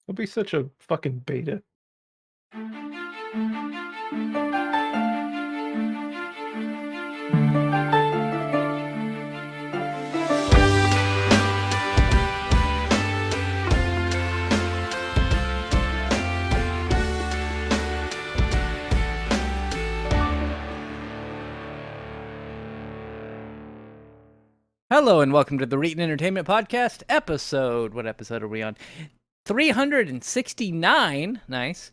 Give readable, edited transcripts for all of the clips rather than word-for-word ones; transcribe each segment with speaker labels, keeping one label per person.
Speaker 1: Don't be such a fucking beta.
Speaker 2: Hello and welcome to the Reetin Entertainment Podcast episode. What episode are we on? 369. Nice.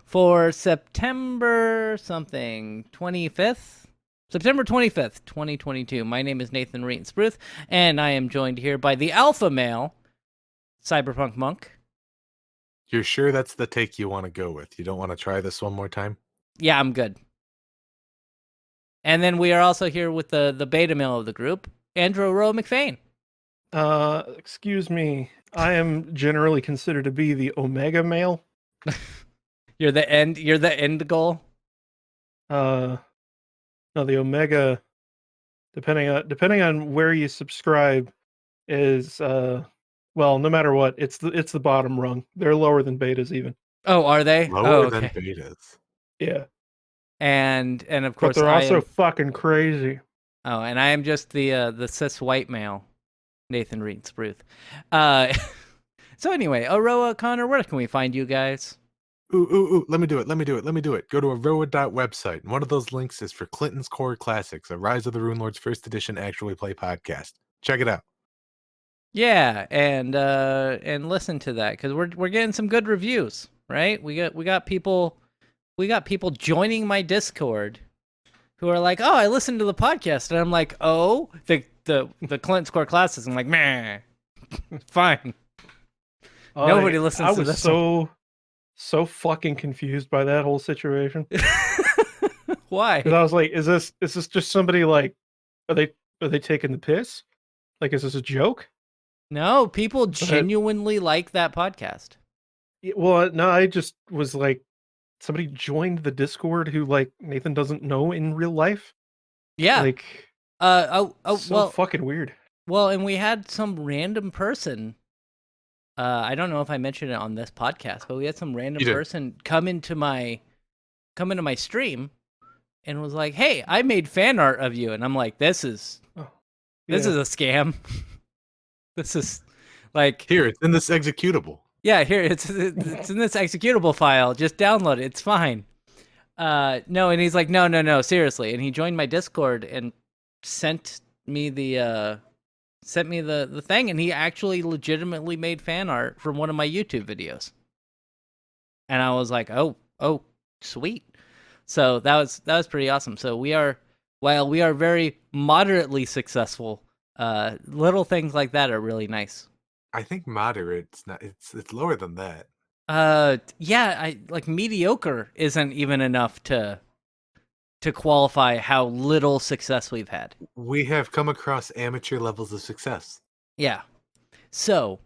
Speaker 2: For September something 25th. September 25th, 2022. My name is Nathan Reetin Spruth, and I am joined here by the alpha male, Cyberpunk Monk.
Speaker 3: You're sure that's the take you want to go with? You don't want to try this one more time?
Speaker 2: Yeah, I'm good. And then we are also here with the beta male of the group, Andrew Rowe McFain.
Speaker 1: Excuse me. I am generally considered to be the Omega male.
Speaker 2: You're the end goal.
Speaker 1: No, the Omega, depending on where you subscribe, is well, no matter what, it's the bottom rung. They're lower than betas even.
Speaker 2: Oh, are they?
Speaker 3: Lower
Speaker 2: okay.
Speaker 3: than betas.
Speaker 1: Yeah.
Speaker 2: And of course,
Speaker 1: but they're also fucking crazy.
Speaker 2: Oh, and I am just the cis white male, Nathan Reetin Spruth. So anyway, Aroa, Connor, where can we find you guys?
Speaker 3: Ooh, let me do it. Go to aroa.website. And one of those links is for Clinton's Core Classics, a Rise of the Rune Lords First Edition Actually Play podcast. Check it out.
Speaker 2: Yeah, and listen to that because we're getting some good reviews, right? We got people joining my Discord who are like, "Oh, I listened to the podcast," and I'm like, "Oh, the Clinton's Core Classics." I'm like, "Meh, fine." Nobody listens to this.
Speaker 1: I was so fucking confused by that whole situation.
Speaker 2: Why?
Speaker 1: Because I was like, "Is this just somebody like? Are they taking the piss? Like, is this a joke?"
Speaker 2: No, people genuinely like that podcast.
Speaker 1: Well, no, I just was like, somebody joined the Discord who like Nathan doesn't know in real life.
Speaker 2: Yeah.
Speaker 1: Like,
Speaker 2: well,
Speaker 1: fucking weird.
Speaker 2: Well, and we had some random person. I don't know if I mentioned it on this podcast, but we had some random person come into my stream and was like, "Hey, I made fan art of you," and I'm like, "This is a scam." This is like
Speaker 3: here. It's in this executable.
Speaker 2: Yeah, here it's in this executable file. Just download it. It's fine. No, and he's like, no, seriously. And he joined my Discord and sent me the thing, and he actually legitimately made fan art from one of my YouTube videos. And I was like, oh, sweet. So that was pretty awesome. So while we are very moderately successful, little things like that are really nice.
Speaker 3: I think moderate's not. It's lower than that.
Speaker 2: Yeah, I like mediocre isn't even enough to qualify how little success we've had.
Speaker 3: We have come across amateur levels of success.
Speaker 2: Yeah. So,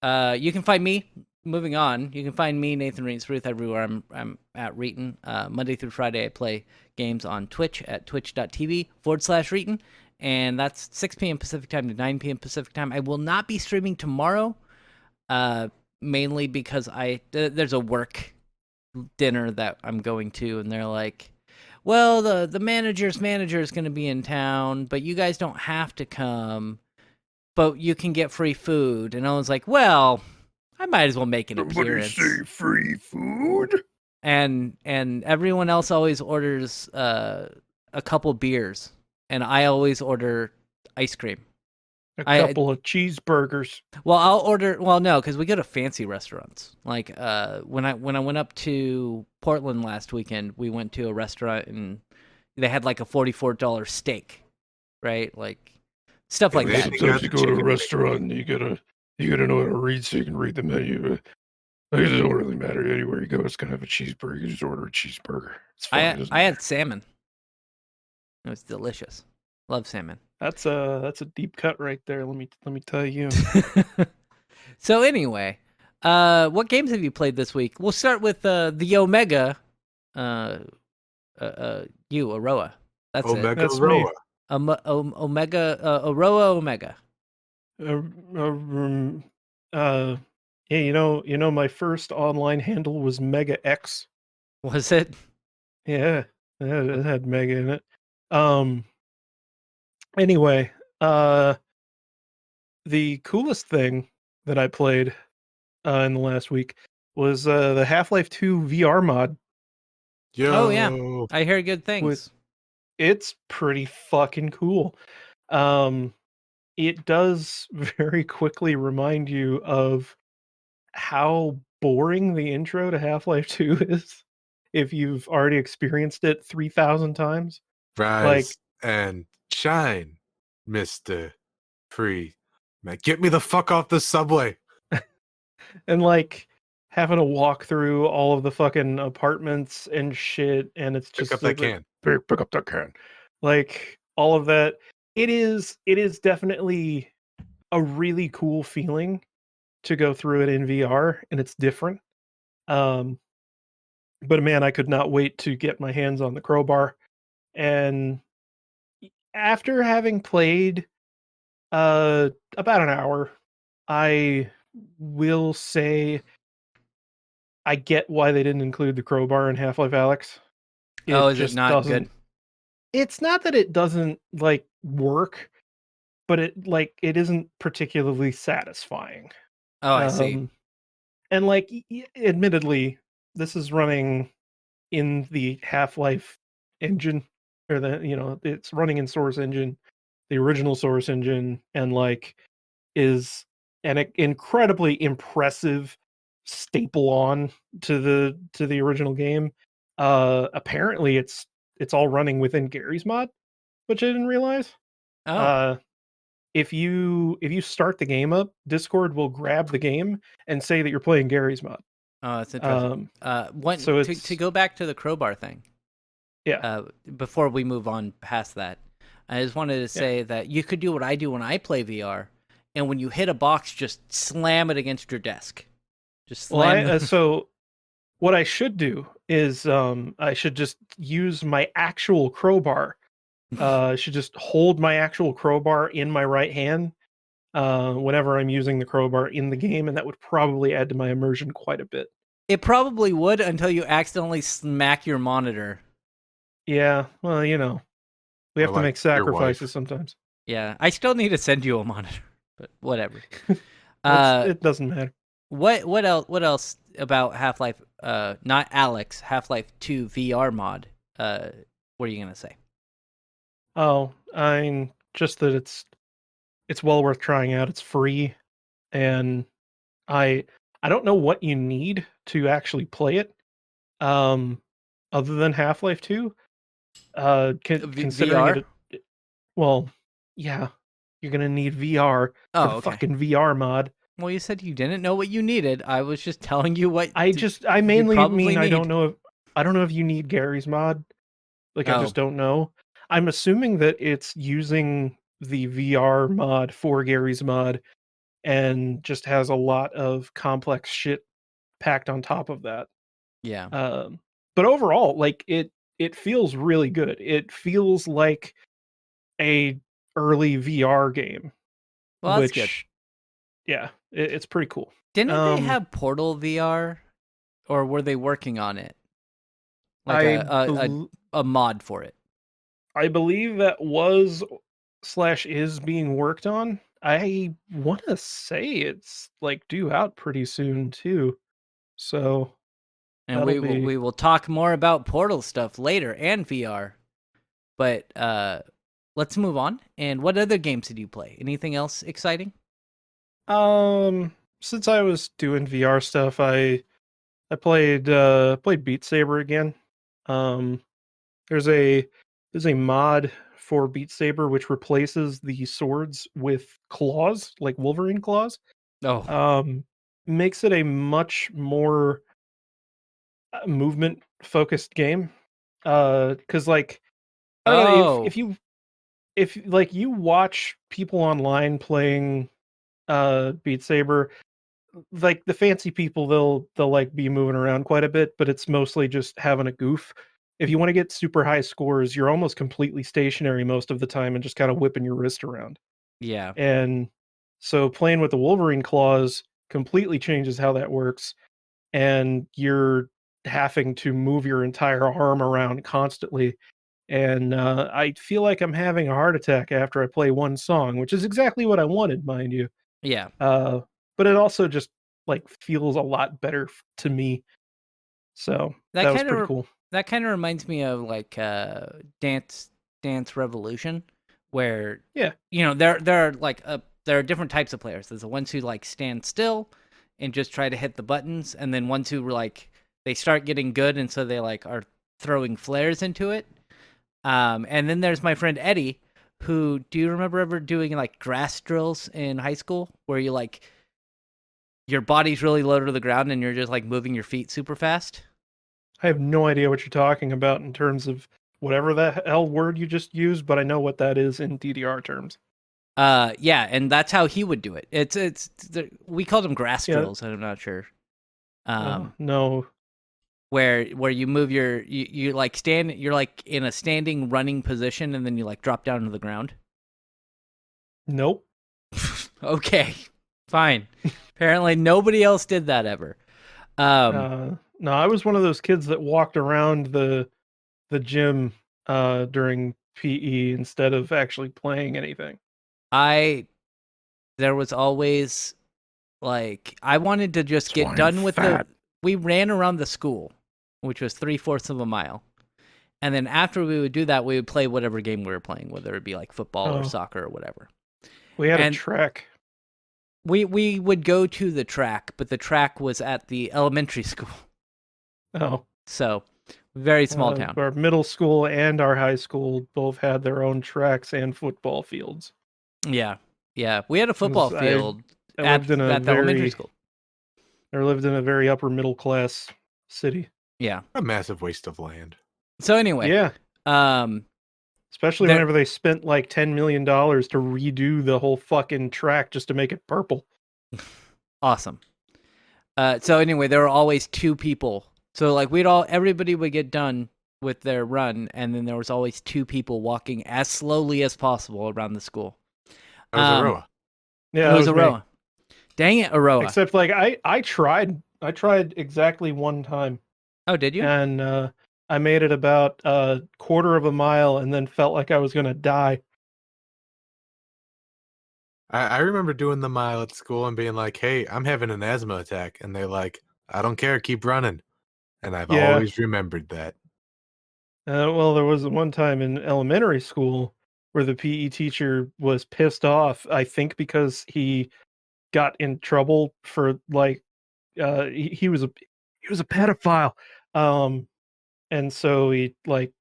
Speaker 2: you can find me. Moving on, you can find me, Nathan Reetin Spruth, everywhere. I'm at Reetin. Monday through Friday, I play games on Twitch at twitch.tv/Reetin. And that's 6 p.m. Pacific time to 9 p.m. Pacific time. I will not be streaming tomorrow, mainly because there's a work dinner that I'm going to, and they're like, well, the manager's manager is going to be in town, but you guys don't have to come, but you can get free food. And I was like, well, I might as well make an appearance.
Speaker 1: Somebody say free food?
Speaker 2: And everyone else always orders a couple beers. And I always order ice cream.
Speaker 1: A couple of cheeseburgers.
Speaker 2: Well, I'll order. Well, no, because we go to fancy restaurants. Like when I went up to Portland last weekend, we went to a restaurant and they had like a $44 steak, right? Like stuff like that.
Speaker 1: Sometimes you go to a restaurant and you gotta know how to read so you can read the menu. It doesn't really matter anywhere you go. It's gonna have a cheeseburger. You just order a cheeseburger. It's fine.
Speaker 2: I had salmon. It was delicious. Love salmon. That's
Speaker 1: a deep cut right there. Let me tell you.
Speaker 2: So anyway, what games have you played this week? We'll start with the Omega. You Aroa. That's
Speaker 3: Omega
Speaker 2: it.
Speaker 1: That's
Speaker 3: Aroa.
Speaker 1: me.
Speaker 2: Omega Aroa Omega.
Speaker 1: Yeah, my first online handle was Mega X.
Speaker 2: Was it?
Speaker 1: Yeah, it had Mega in it. Um. Anyway, the coolest thing that I played in the last week was the Half-Life 2 VR mod.
Speaker 2: Oh yeah,
Speaker 3: Yo,
Speaker 2: I hear good
Speaker 1: With
Speaker 2: things.
Speaker 1: it's pretty fucking cool. Um, it does very quickly remind you of how boring the intro to Half-Life 2 is if you've already experienced it 3,000 times. Like,
Speaker 3: rise and shine, Mister Free. Man, get me the fuck off the subway.
Speaker 1: and like having to walk through all of the fucking apartments and shit, and it's
Speaker 3: Pick
Speaker 1: just
Speaker 3: up that can.
Speaker 1: pick up that can. Like all of that. It is definitely a really cool feeling to go through it in VR, and it's different. Um, but man, I could not wait to get my hands on the crowbar. And after having played about an hour, I will say I get why they didn't include the crowbar in Half-Life Alyx.
Speaker 2: Oh,
Speaker 1: It
Speaker 2: is it
Speaker 1: just
Speaker 2: not good?
Speaker 1: doesn't it's not that it doesn't like work, but it isn't particularly satisfying.
Speaker 2: Oh, I see.
Speaker 1: Um and like admittedly, this is running in the Half-Life engine, or it's running in Source Engine, the original Source Engine, and like is an incredibly impressive staple on to the original game. Apparently it's all running within Gary's mod, which I didn't realize.
Speaker 2: Oh,
Speaker 1: Uh if you start the game up, Discord will grab the game and say that you're playing Gary's mod.
Speaker 2: oh, that's interesting.
Speaker 1: Um
Speaker 2: One
Speaker 1: so
Speaker 2: to
Speaker 1: it's
Speaker 2: go back to the crowbar thing.
Speaker 1: yeah,
Speaker 2: Before we move on past that, I just wanted to
Speaker 1: yeah.
Speaker 2: say that you could do what I do when I play VR, and when you hit a box, just slam it against your desk. Just
Speaker 1: Well,
Speaker 2: slam the.
Speaker 1: so what I should do is I should just use my actual crowbar. I should just hold my actual crowbar in my right hand whenever I'm using the crowbar in the game, and that would probably add to my immersion quite a bit.
Speaker 2: It probably would until you accidentally smack your monitor.
Speaker 1: Yeah, well, we
Speaker 3: Or
Speaker 1: have to
Speaker 3: like
Speaker 1: make
Speaker 3: your
Speaker 1: sacrifices
Speaker 3: wife.
Speaker 1: sometimes.
Speaker 2: Yeah, I still need to send you a monitor, but whatever. Uh,
Speaker 1: It doesn't matter.
Speaker 2: what else? What else about Half Life? Not Alex. Half Life 2 VR mod. What are you gonna say?
Speaker 1: Oh, I'm just that it's well worth trying out. It's free, and I I don't know what you need to actually play it. Um, other than Half-Life 2, considering
Speaker 2: VR?
Speaker 1: well, yeah, you're gonna need VR for
Speaker 2: Oh,
Speaker 1: the
Speaker 2: okay.
Speaker 1: fucking VR mod.
Speaker 2: Well, you said you didn't know what you needed. I was just telling you what
Speaker 1: I
Speaker 2: you'd
Speaker 1: mainly
Speaker 2: probably
Speaker 1: mean
Speaker 2: need.
Speaker 1: I don't know if you need Gary's mod. Like I
Speaker 2: Oh,
Speaker 1: just don't know. I'm assuming that it's using the VR mod for Gary's mod and just has a lot of complex shit packed on top of that.
Speaker 2: yeah.
Speaker 1: Um, but overall, like it feels really good. It feels like a early VR game,
Speaker 2: Well, that's good.
Speaker 1: which yeah, it's pretty cool.
Speaker 2: Didn't they
Speaker 1: Um,
Speaker 2: have Portal VR, or were they working on it? Like
Speaker 1: I bel
Speaker 2: a mod for it.
Speaker 1: I believe that was slash is being worked on. I want to say it's like due out pretty soon too. So
Speaker 2: And
Speaker 1: that'll
Speaker 2: we
Speaker 1: be
Speaker 2: will talk more about Portal stuff later and VR. But let's move on. And what other games did you play? Anything else exciting?
Speaker 1: since I was doing VR stuff, I played Beat Saber again. Um there's a mod for Beat Saber which replaces the swords with claws, like Wolverine claws.
Speaker 2: Oh.
Speaker 1: Um makes it a much more movement focused game. Cuz like I don't know
Speaker 2: Oh.
Speaker 1: if like you watch people online playing Beat Saber, like the fancy people they'll like be moving around quite a bit, but it's mostly just having a goof. If you want to get super high scores, you're almost completely stationary most of the time and just kind of whipping your wrist around.
Speaker 2: Yeah.
Speaker 1: And so playing with the Wolverine claws, completely changes how that works, and you're having to move your entire arm around constantly. And I feel like I'm having a heart attack after I play one song, which is exactly what I wanted, mind you.
Speaker 2: Yeah.
Speaker 1: But it also just like feels a lot better to me. So
Speaker 2: That
Speaker 1: that was
Speaker 2: kind
Speaker 1: pretty
Speaker 2: of
Speaker 1: cool.
Speaker 2: that kind of reminds me of like Dance Revolution, where
Speaker 1: Yeah.
Speaker 2: there are like there are different types of players. There's the ones who like stand still and just try to hit the buttons, and then ones who like they start getting good, and so they like are throwing flares into it. And then there's my friend Eddie, who do you remember ever doing like grass drills in high school, where you like your body's really low to the ground and you're just like moving your feet super fast?
Speaker 1: I have no idea what you're talking about in terms of whatever the hell word you just used, but I know what that is in DDR terms.
Speaker 2: Yeah, and that's how he would do it. We called them grass
Speaker 1: Yeah.
Speaker 2: drills, and I'm not sure.
Speaker 1: No.
Speaker 2: Where you move you like stand, you're like in a standing running position, and then you like drop down to the ground.
Speaker 1: Nope.
Speaker 2: Okay, fine. Apparently nobody else did that ever.
Speaker 1: No, I was one of those kids that walked around the gym during PE instead of actually playing anything.
Speaker 2: There was always like I wanted to just
Speaker 1: That's
Speaker 2: get
Speaker 1: why I'm
Speaker 2: done with
Speaker 1: fat.
Speaker 2: we ran around the school, which was 3/4 of a mile. And then after we would do that, we would play whatever game we were playing, whether it be like football or
Speaker 1: Oh.
Speaker 2: soccer or whatever.
Speaker 1: We had a
Speaker 2: And
Speaker 1: track.
Speaker 2: we would go to the track, but the track was at the elementary school.
Speaker 1: Oh.
Speaker 2: So, very small town.
Speaker 1: Our middle school and our high school both had their own tracks and football fields.
Speaker 2: Yeah. Yeah. We had a football field
Speaker 1: I
Speaker 2: at
Speaker 1: lived in a
Speaker 2: the elementary school.
Speaker 1: I lived in a very upper middle class city.
Speaker 2: Yeah.
Speaker 3: A massive waste of land.
Speaker 2: So anyway,
Speaker 1: Yeah. Especially
Speaker 2: there-
Speaker 1: whenever they spent like $10 million to redo the whole fucking track just to make it purple.
Speaker 2: awesome. So anyway, there were always two people. So like everybody would get done with their run, and then there was always two people walking as slowly as possible around the school.
Speaker 3: That was Aroa.
Speaker 1: Yeah,
Speaker 2: it was
Speaker 1: me.
Speaker 2: Aroa. Dang it, Aroa.
Speaker 1: Except like I tried exactly one time.
Speaker 2: Oh, did you?
Speaker 1: And I made it about a quarter of a mile and then felt like I was gonna die.
Speaker 3: I remember doing the mile at school and being like, hey, I'm having an asthma attack. And they're like, I don't care, keep running. And I've
Speaker 1: Yeah.
Speaker 3: always remembered that.
Speaker 1: Well, there was one time in elementary school where the PE teacher was pissed off, I think because he got in trouble for like he was a pedophile. And so he like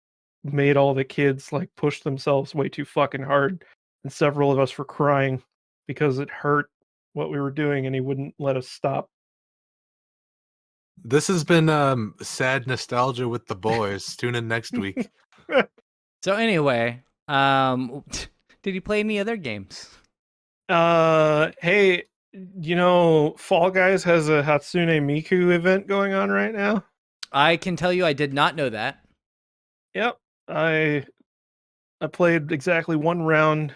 Speaker 1: made all the kids like push themselves way too fucking hard, and several of us were crying because it hurt what we were doing and he wouldn't let us stop.
Speaker 3: This has been sad nostalgia with the boys. Tune in next week.
Speaker 2: So anyway, did you play any other games?
Speaker 1: Hey, Fall Guys has a Hatsune Miku event going on right now.
Speaker 2: I can tell you I did not know that.
Speaker 1: Yep. I played exactly one round,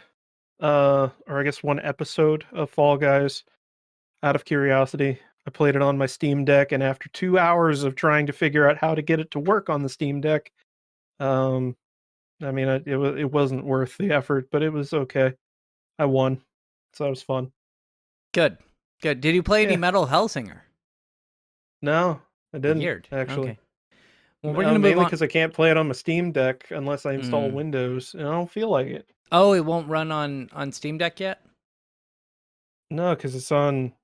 Speaker 1: or I guess one episode of Fall Guys out of curiosity. I played it on my Steam Deck, and after 2 hours of trying to figure out how to get it to work on the Steam Deck, I mean, it wasn't worth the effort, but it was okay. I won, so that was fun.
Speaker 2: Good. Did you play any
Speaker 1: Yeah.
Speaker 2: Metal Hellsinger?
Speaker 1: No, I didn't.
Speaker 2: Weird.
Speaker 1: Actually.
Speaker 2: Okay. Well, we're gonna move
Speaker 1: mainly
Speaker 2: on
Speaker 1: because I can't play it on my Steam Deck unless I install Windows, and I don't feel like it.
Speaker 2: Oh, it won't run on Steam Deck yet?
Speaker 1: No, because it's on.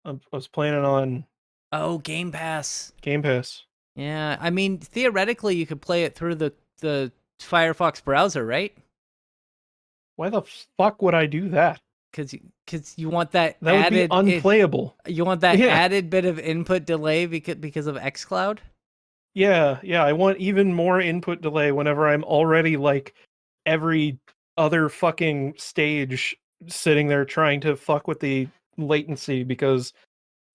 Speaker 1: I was playing it on
Speaker 2: Oh, Game Pass.
Speaker 1: Game Pass.
Speaker 2: Yeah, I mean, theoretically, you could play it through the Firefox browser, right?
Speaker 1: Why the fuck would I do that?
Speaker 2: Because you want that
Speaker 1: That would
Speaker 2: added
Speaker 1: be unplayable.
Speaker 2: you want that
Speaker 1: Yeah.
Speaker 2: added bit of input delay because of xCloud?
Speaker 1: Yeah, I want even more input delay whenever I'm already like every other fucking stage sitting there trying to fuck with the latency because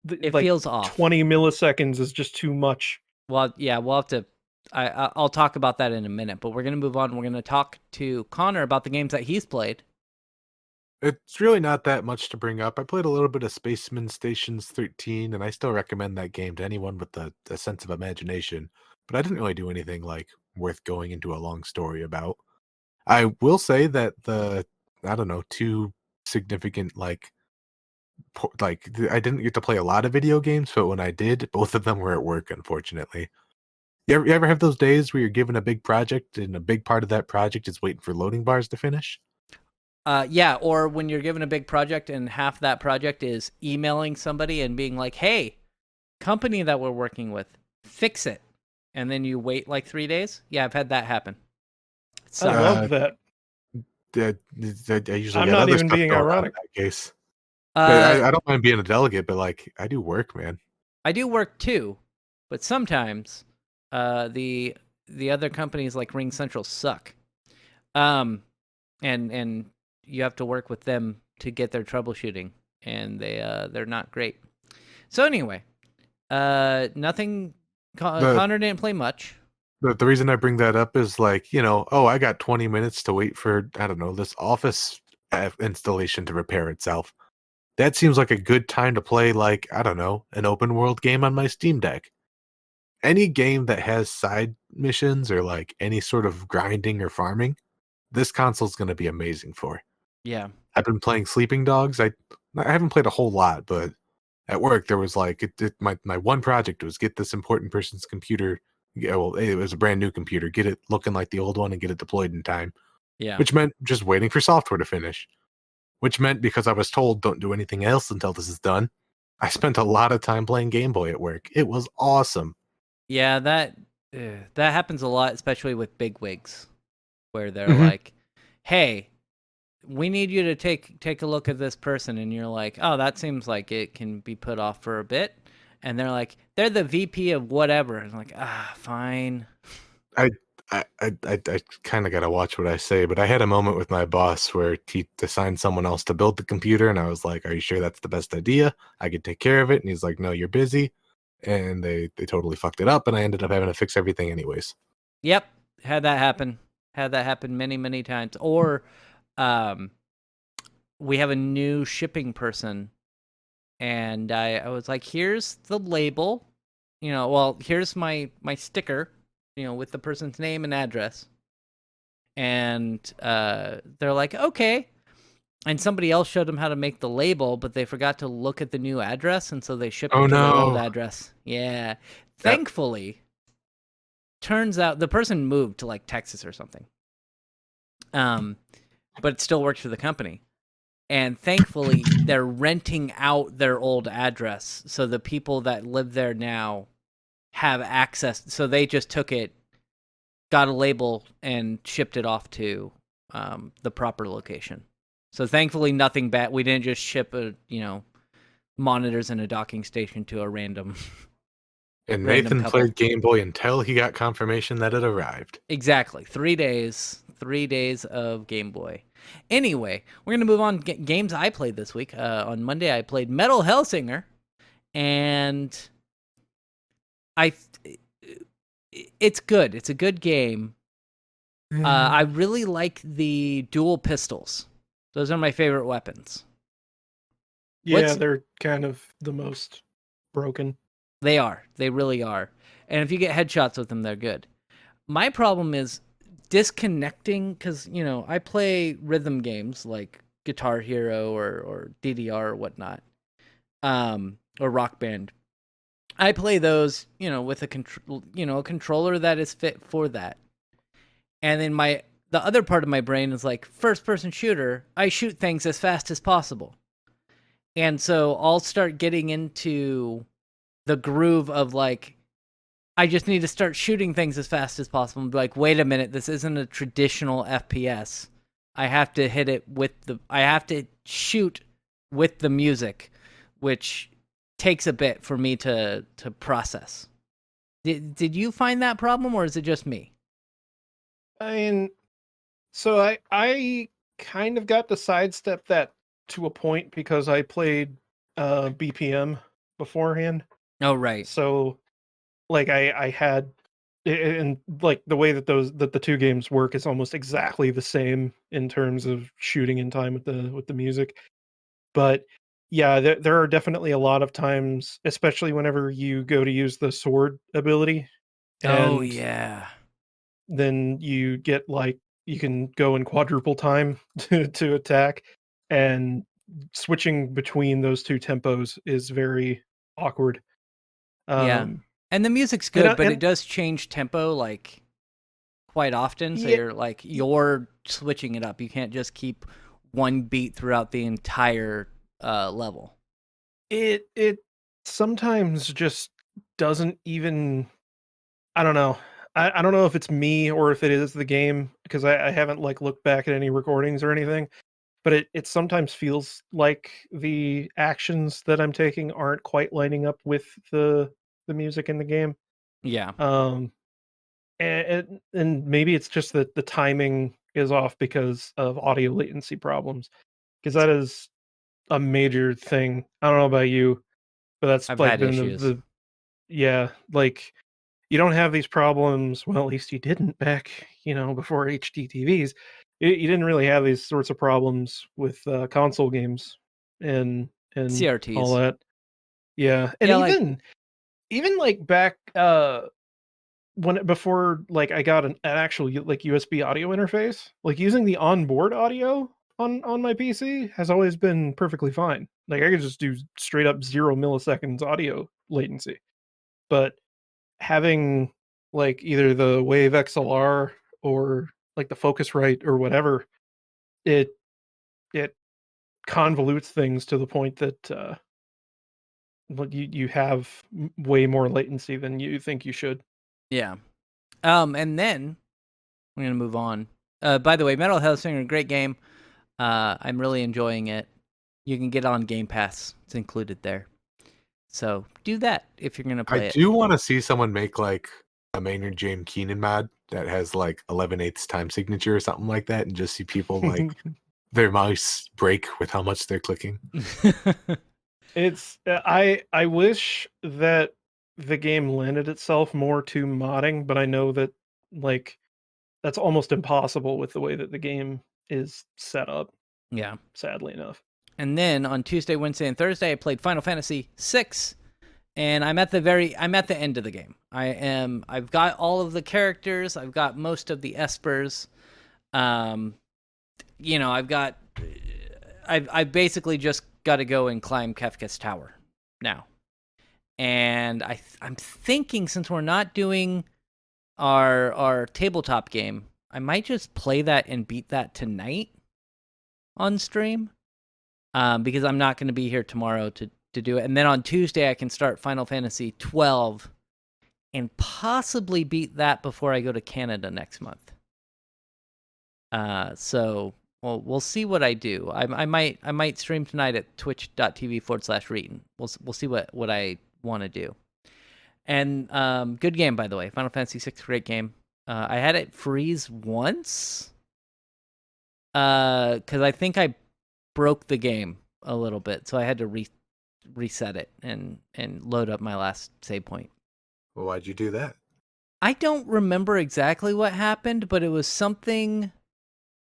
Speaker 2: It
Speaker 1: like
Speaker 2: feels off.
Speaker 1: 20 milliseconds is just too much.
Speaker 2: Well, yeah, we'll have to. I'll talk about that in a minute, but we're gonna move on. We're gonna talk to Connor about the games that he's played.
Speaker 3: It's really not that much to bring up. I played a little bit of Spaceman Stations 13, and I still recommend that game to anyone with a sense of imagination. But I didn't really do anything like worth going into a long story about. I will say that I don't know, two significant I didn't get to play a lot of video games, but when I did, both of them were at work, unfortunately. You ever have those days where you're given a big project and a big part of that project is waiting for loading bars to finish?
Speaker 2: Yeah, or when you're given a big project and half that project is emailing somebody and being like, "Hey, company that we're working with, fix it," and then you wait like 3 days. Yeah, I've had that happen. It
Speaker 1: I
Speaker 2: sucks.
Speaker 1: love that.
Speaker 3: I usually
Speaker 1: I'm
Speaker 3: got
Speaker 1: not
Speaker 3: other
Speaker 1: even
Speaker 3: stuff
Speaker 1: being
Speaker 3: going on in
Speaker 1: ironic.
Speaker 3: that case.
Speaker 2: Uh,
Speaker 3: I don't mind being a delegate, but like I do work, man.
Speaker 2: I do work too, but sometimes the other companies like Ring Central suck. And you have to work with them to get their troubleshooting, and they're not great. So anyway, nothing.
Speaker 3: The
Speaker 2: Connor didn't play much.
Speaker 3: the reason I bring that up is like, oh, I got 20 minutes to wait for, I don't know, this Office installation to repair itself. That seems like a good time to play, like, I don't know, an open world game on my Steam Deck. Any game that has side missions or like any sort of grinding or farming, this console's going to be amazing for.
Speaker 2: Yeah.
Speaker 3: I've been playing Sleeping Dogs. I haven't played a whole lot, but at work there was like my one project was get this important person's computer. Yeah, well, it was a brand new computer. Get it looking like the old one and get it deployed in time,
Speaker 2: Yeah.
Speaker 3: which meant just waiting for software to finish. Which meant because I was told don't do anything else until this is done, I spent a lot of time playing Game Boy at work. It was awesome.
Speaker 2: Yeah, that happens a lot, especially with big wigs, where they're
Speaker 3: Mhm.
Speaker 2: like, "Hey, we need you to take a look at this person," and you're like, "Oh, that seems like it can be put off for a bit," and they're like, "They're the VP of whatever," and I'm like, fine.
Speaker 3: I I kind of got to watch what I say, but I had a moment with my boss where he assigned someone else to build the computer, and I was like, "Are you sure that's the best idea? I could take care of it." And he's like, "No, you're busy," and they totally fucked it up, and I ended up having to fix everything anyways.
Speaker 2: Yep, had that happen. Had that happen many times. Or, um, we have a new shipping person, and I was like, "Here's the label, well, here's my sticker, with the person's name and address." And they're like, "Okay." And somebody else showed them how to make the label, but they forgot to look at the new address, and so they shipped
Speaker 3: Oh
Speaker 2: it to their old
Speaker 3: no!
Speaker 2: address. Yeah.
Speaker 3: That
Speaker 2: Thankfully, turns out the person moved to like Texas or something. But it still works for the company. And thankfully, they're renting out their old address, so the people that live there now have access. So they just took it, got a label, and shipped it off to the proper location. So thankfully, nothing bad. We didn't just ship monitors and a docking station to a random
Speaker 3: and
Speaker 2: random
Speaker 3: Nathan
Speaker 2: couple.
Speaker 3: played Game Boy until he got confirmation that it arrived.
Speaker 2: Exactly. 3 days. 3 days of Game Boy. Anyway, we're gonna move on. Games I played this week. On Monday, I played Metal Hellsinger, and I. It's good. It's a good game. I really like the dual pistols. Those are my favorite weapons.
Speaker 1: Yeah, they're kind of the most broken.
Speaker 2: They are. They really are. And if you get headshots with them, they're good. My problem is disconnecting, because, I play rhythm games like Guitar Hero or DDR or whatnot, or Rock Band. I play those, with a controller that is fit for that. And then the other part of my brain is like, first person shooter, I shoot things as fast as possible. And so I'll start getting into the groove of like, I just need to start shooting things as fast as possible and be like, wait a minute, this isn't a traditional FPS. I have to I have to shoot with the music, which takes a bit for me to process. Did you find that problem, or is it just me?
Speaker 1: I mean, so I kind of got to sidestep that to a point because I played BPM beforehand.
Speaker 2: Oh, right.
Speaker 1: So like I had and like the way that the two games work is almost exactly the same in terms of shooting in time with the music. But yeah, there are definitely a lot of times, especially whenever you go to use the sword ability,
Speaker 2: Oh
Speaker 1: and
Speaker 2: yeah.
Speaker 1: then you get like you can go in quadruple time to attack, and switching between those two tempos is very awkward.
Speaker 2: Yeah.
Speaker 1: Um,
Speaker 2: And the music's
Speaker 1: and
Speaker 2: good, but it
Speaker 1: and
Speaker 2: does change tempo like quite often. So
Speaker 1: yeah,
Speaker 2: you're switching it up. You can't just keep one beat throughout the entire level.
Speaker 1: it sometimes just doesn't even. I don't know. I don't know if it's me or if it is the game because I haven't like looked back at any recordings or anything. But it sometimes feels like the actions that I'm taking aren't quite lining up with the music in the game.
Speaker 2: Yeah.
Speaker 1: Um, and maybe it's just that the timing is off because of audio latency problems. Because that is a major thing. I don't know about you, but that's
Speaker 2: I've
Speaker 1: like
Speaker 2: had
Speaker 1: been
Speaker 2: issues.
Speaker 1: the yeah, like you don't have these problems. Well, at least you didn't back, before HD TVs. You didn't really have these sorts of problems with console games and all
Speaker 2: CRTs.
Speaker 1: that. Yeah, and
Speaker 2: Yeah, like
Speaker 1: even like back before like I got an actual like USB audio interface, like using the onboard audio on my PC has always been perfectly fine. Like I could just do straight up 0 milliseconds audio latency. But having like either the Wave XLR or like the Focusrite or whatever, it it convolutes things to the point that you have way more latency than you think you should.
Speaker 2: yeah. And then we're gonna move on. By the way, Metal Hellsinger, great game. I'm really enjoying it. You can get on Game Pass. It's included there. So do that if you're gonna
Speaker 3: I
Speaker 2: play it.
Speaker 3: do want to see someone make like a Maynard James Keenan mod that has like 11/8 time signature or something like that, and just see people like their mouse break with how much they're clicking.
Speaker 1: It's I wish that the game lended itself more to modding, but I know that like that's almost impossible with the way that the game is set up,
Speaker 2: Yeah.
Speaker 1: sadly enough.
Speaker 2: And then on Tuesday, Wednesday, and Thursday, I played Final Fantasy VI, and I'm at the end of the game. I've got all of the characters. I've got most of the espers. Um, I've basically just got to go and climb Kefka's tower now. And I'm thinking, since we're not doing our tabletop game, I might just play that and beat that tonight on stream. Because I'm not going to be here tomorrow to do it. And then on Tuesday, I can start Final Fantasy 12 and possibly beat that before I go to Canada next month. So we'll see what I do. I might stream tonight at twitch.tv/Reetin. We'll see what I want to do. And good game, by the way. Final Fantasy VI, great game. I had it freeze once. Because I think I broke the game a little bit, so I had to reset it and load up my last save point.
Speaker 3: Well, why'd you do that?
Speaker 2: I don't remember exactly what happened, but it was something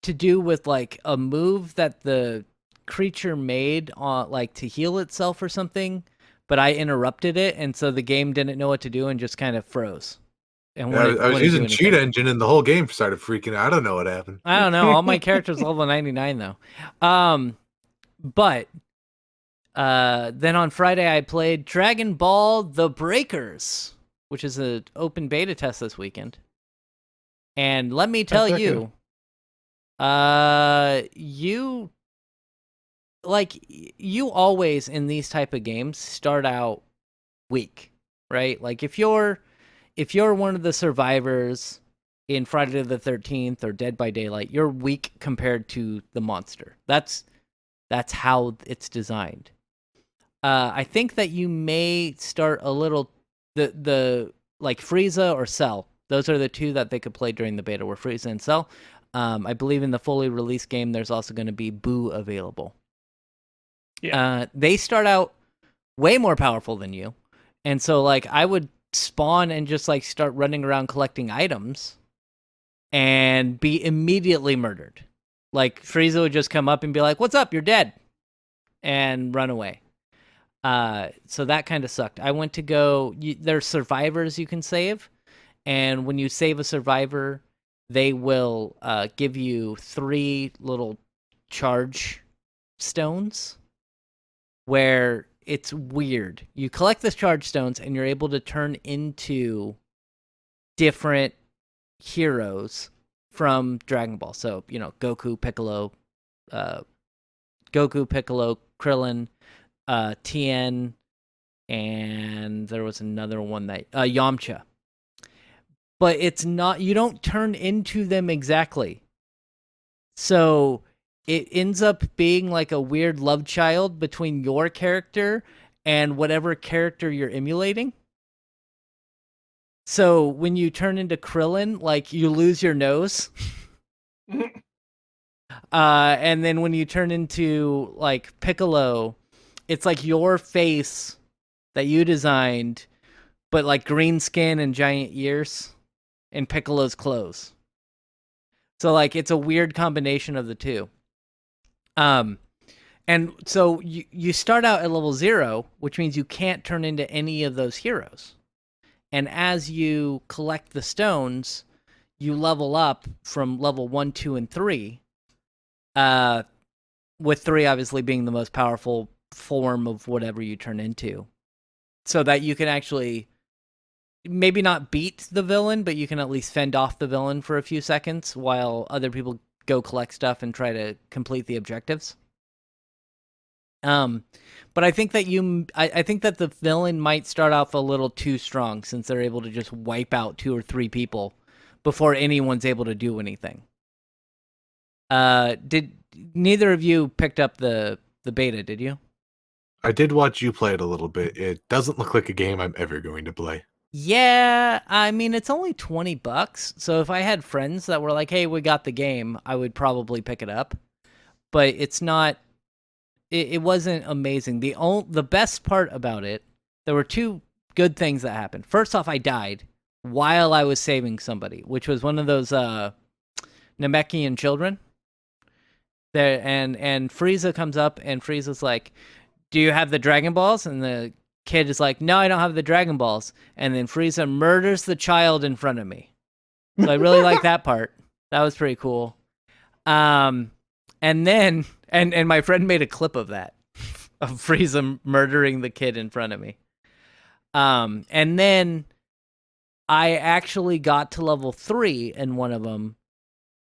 Speaker 2: to do with like a move that the creature made on like to heal itself or something, but I interrupted it, and so the game didn't know what to do and just kind of froze. And
Speaker 3: Yeah, I was
Speaker 2: wouldn't do
Speaker 3: using Cheat
Speaker 2: anything.
Speaker 3: Engine and the whole game started freaking out. I don't know what happened.
Speaker 2: I don't know. All my characters level 99 though. But then on Friday I played Dragon Ball: The Breakers, which is an open beta test this weekend. And let me tell
Speaker 1: How'd that
Speaker 2: you, you always in these type of games start out weak, right? Like if you're one of the survivors in Friday the 13th or Dead by Daylight, you're weak compared to the monster. That's how it's designed. I think that you may start a little the like Frieza or Cell. Those are the two that they could play during the beta, were Frieza and Cell. I believe in the fully released game, there's also going to be Boo available.
Speaker 1: Yeah.
Speaker 2: They start out way more powerful than you, and so like I would spawn and just like start running around collecting items and be immediately murdered. Like Frieza would just come up and be like, "What's up? You're dead," and run away. So that kind of sucked. I went to go. There's survivors you can save, and when you save a survivor, they will give you 3 little charge stones. Where it's weird. You collect the charge stones, and you're able to turn into different heroes from Dragon Ball. So, Goku, Piccolo, Krillin, Tien, and there was another one that Yamcha. But it's not, you don't turn into them exactly. So it ends up being like a weird love child between your character and whatever character you're emulating. So when you turn into Krillin, like you lose your nose. And then when you turn into like Piccolo, it's like your face that you designed, but like green skin and giant ears and Piccolo's clothes. So like it's a weird combination of the two. And so you start out at level 0, which means you can't turn into any of those heroes. And as you collect the stones, you level up from level 1, 2, and 3. With 3 obviously being the most powerful form of whatever you turn into. So that you can actually maybe not beat the villain, but you can at least fend off the villain for a few seconds while other people go collect stuff and try to complete the objectives. But I think that I think that the villain might start off a little too strong since they're able to just wipe out 2 or 3 people before anyone's able to do anything. Did neither of you picked up the beta, did you?
Speaker 3: I did watch you play it a little bit. It doesn't look like a game I'm ever going to play.
Speaker 2: Yeah, I mean, it's only $20, so if I had friends that were like, hey, we got the game, I would probably pick it up. But it's not, it wasn't amazing. The best part about it, there were 2 good things that happened. First off, I died while I was saving somebody, which was one of those Namekian children. There, and Frieza comes up, and Frieza's like, do you have the Dragon Balls? And the kid is like, no, I don't have the Dragon Balls. And then Frieza murders the child in front of me. So I really like that part. That was pretty cool. And then, and my friend made a clip of that, of Frieza murdering the kid in front of me. And then I actually got to level 3 in one of them,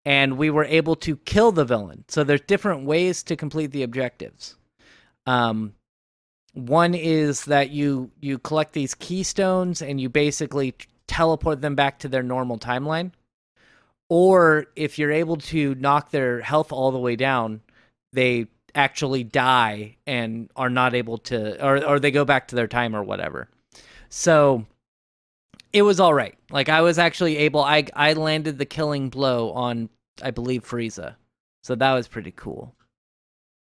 Speaker 2: and we were able to kill the villain. So there's different ways to complete the objectives. One is that you collect these keystones and you basically teleport them back to their normal timeline. Or if you're able to knock their health all the way down, they actually die and are not able to, or they go back to their time or whatever. So it was all right. Like I was actually able, I landed the killing blow on, I believe, Frieza. So that was pretty cool.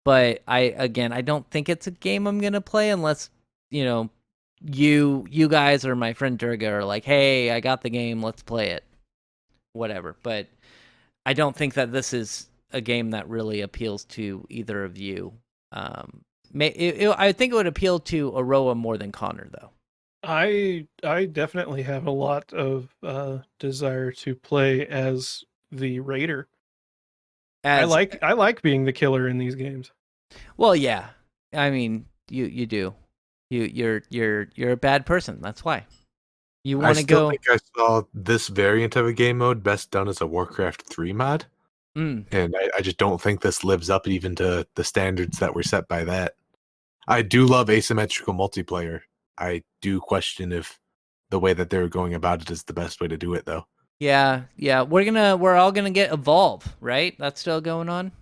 Speaker 2: But I don't think it's a game I'm gonna play unless, you guys or my friend Durga are like, hey, I got the game, let's play it. Whatever. But I don't think that this is a game that really appeals to either of you. I think it would appeal to Aroa more than Connor, though.
Speaker 1: I definitely have a lot of desire to play as the raider. I like being the killer in these games.
Speaker 2: Well, yeah. I mean, you do. You're a bad person. That's why. You want to go.
Speaker 3: I think I saw this variant of a game mode best done as a Warcraft 3 mod. And I just don't think this lives up even to the standards that were set by that. I do love asymmetrical multiplayer. I do question if the way that they're going about it is the best way to do it, though.
Speaker 2: Yeah. We're all gonna get Evolve, right? That's still going on.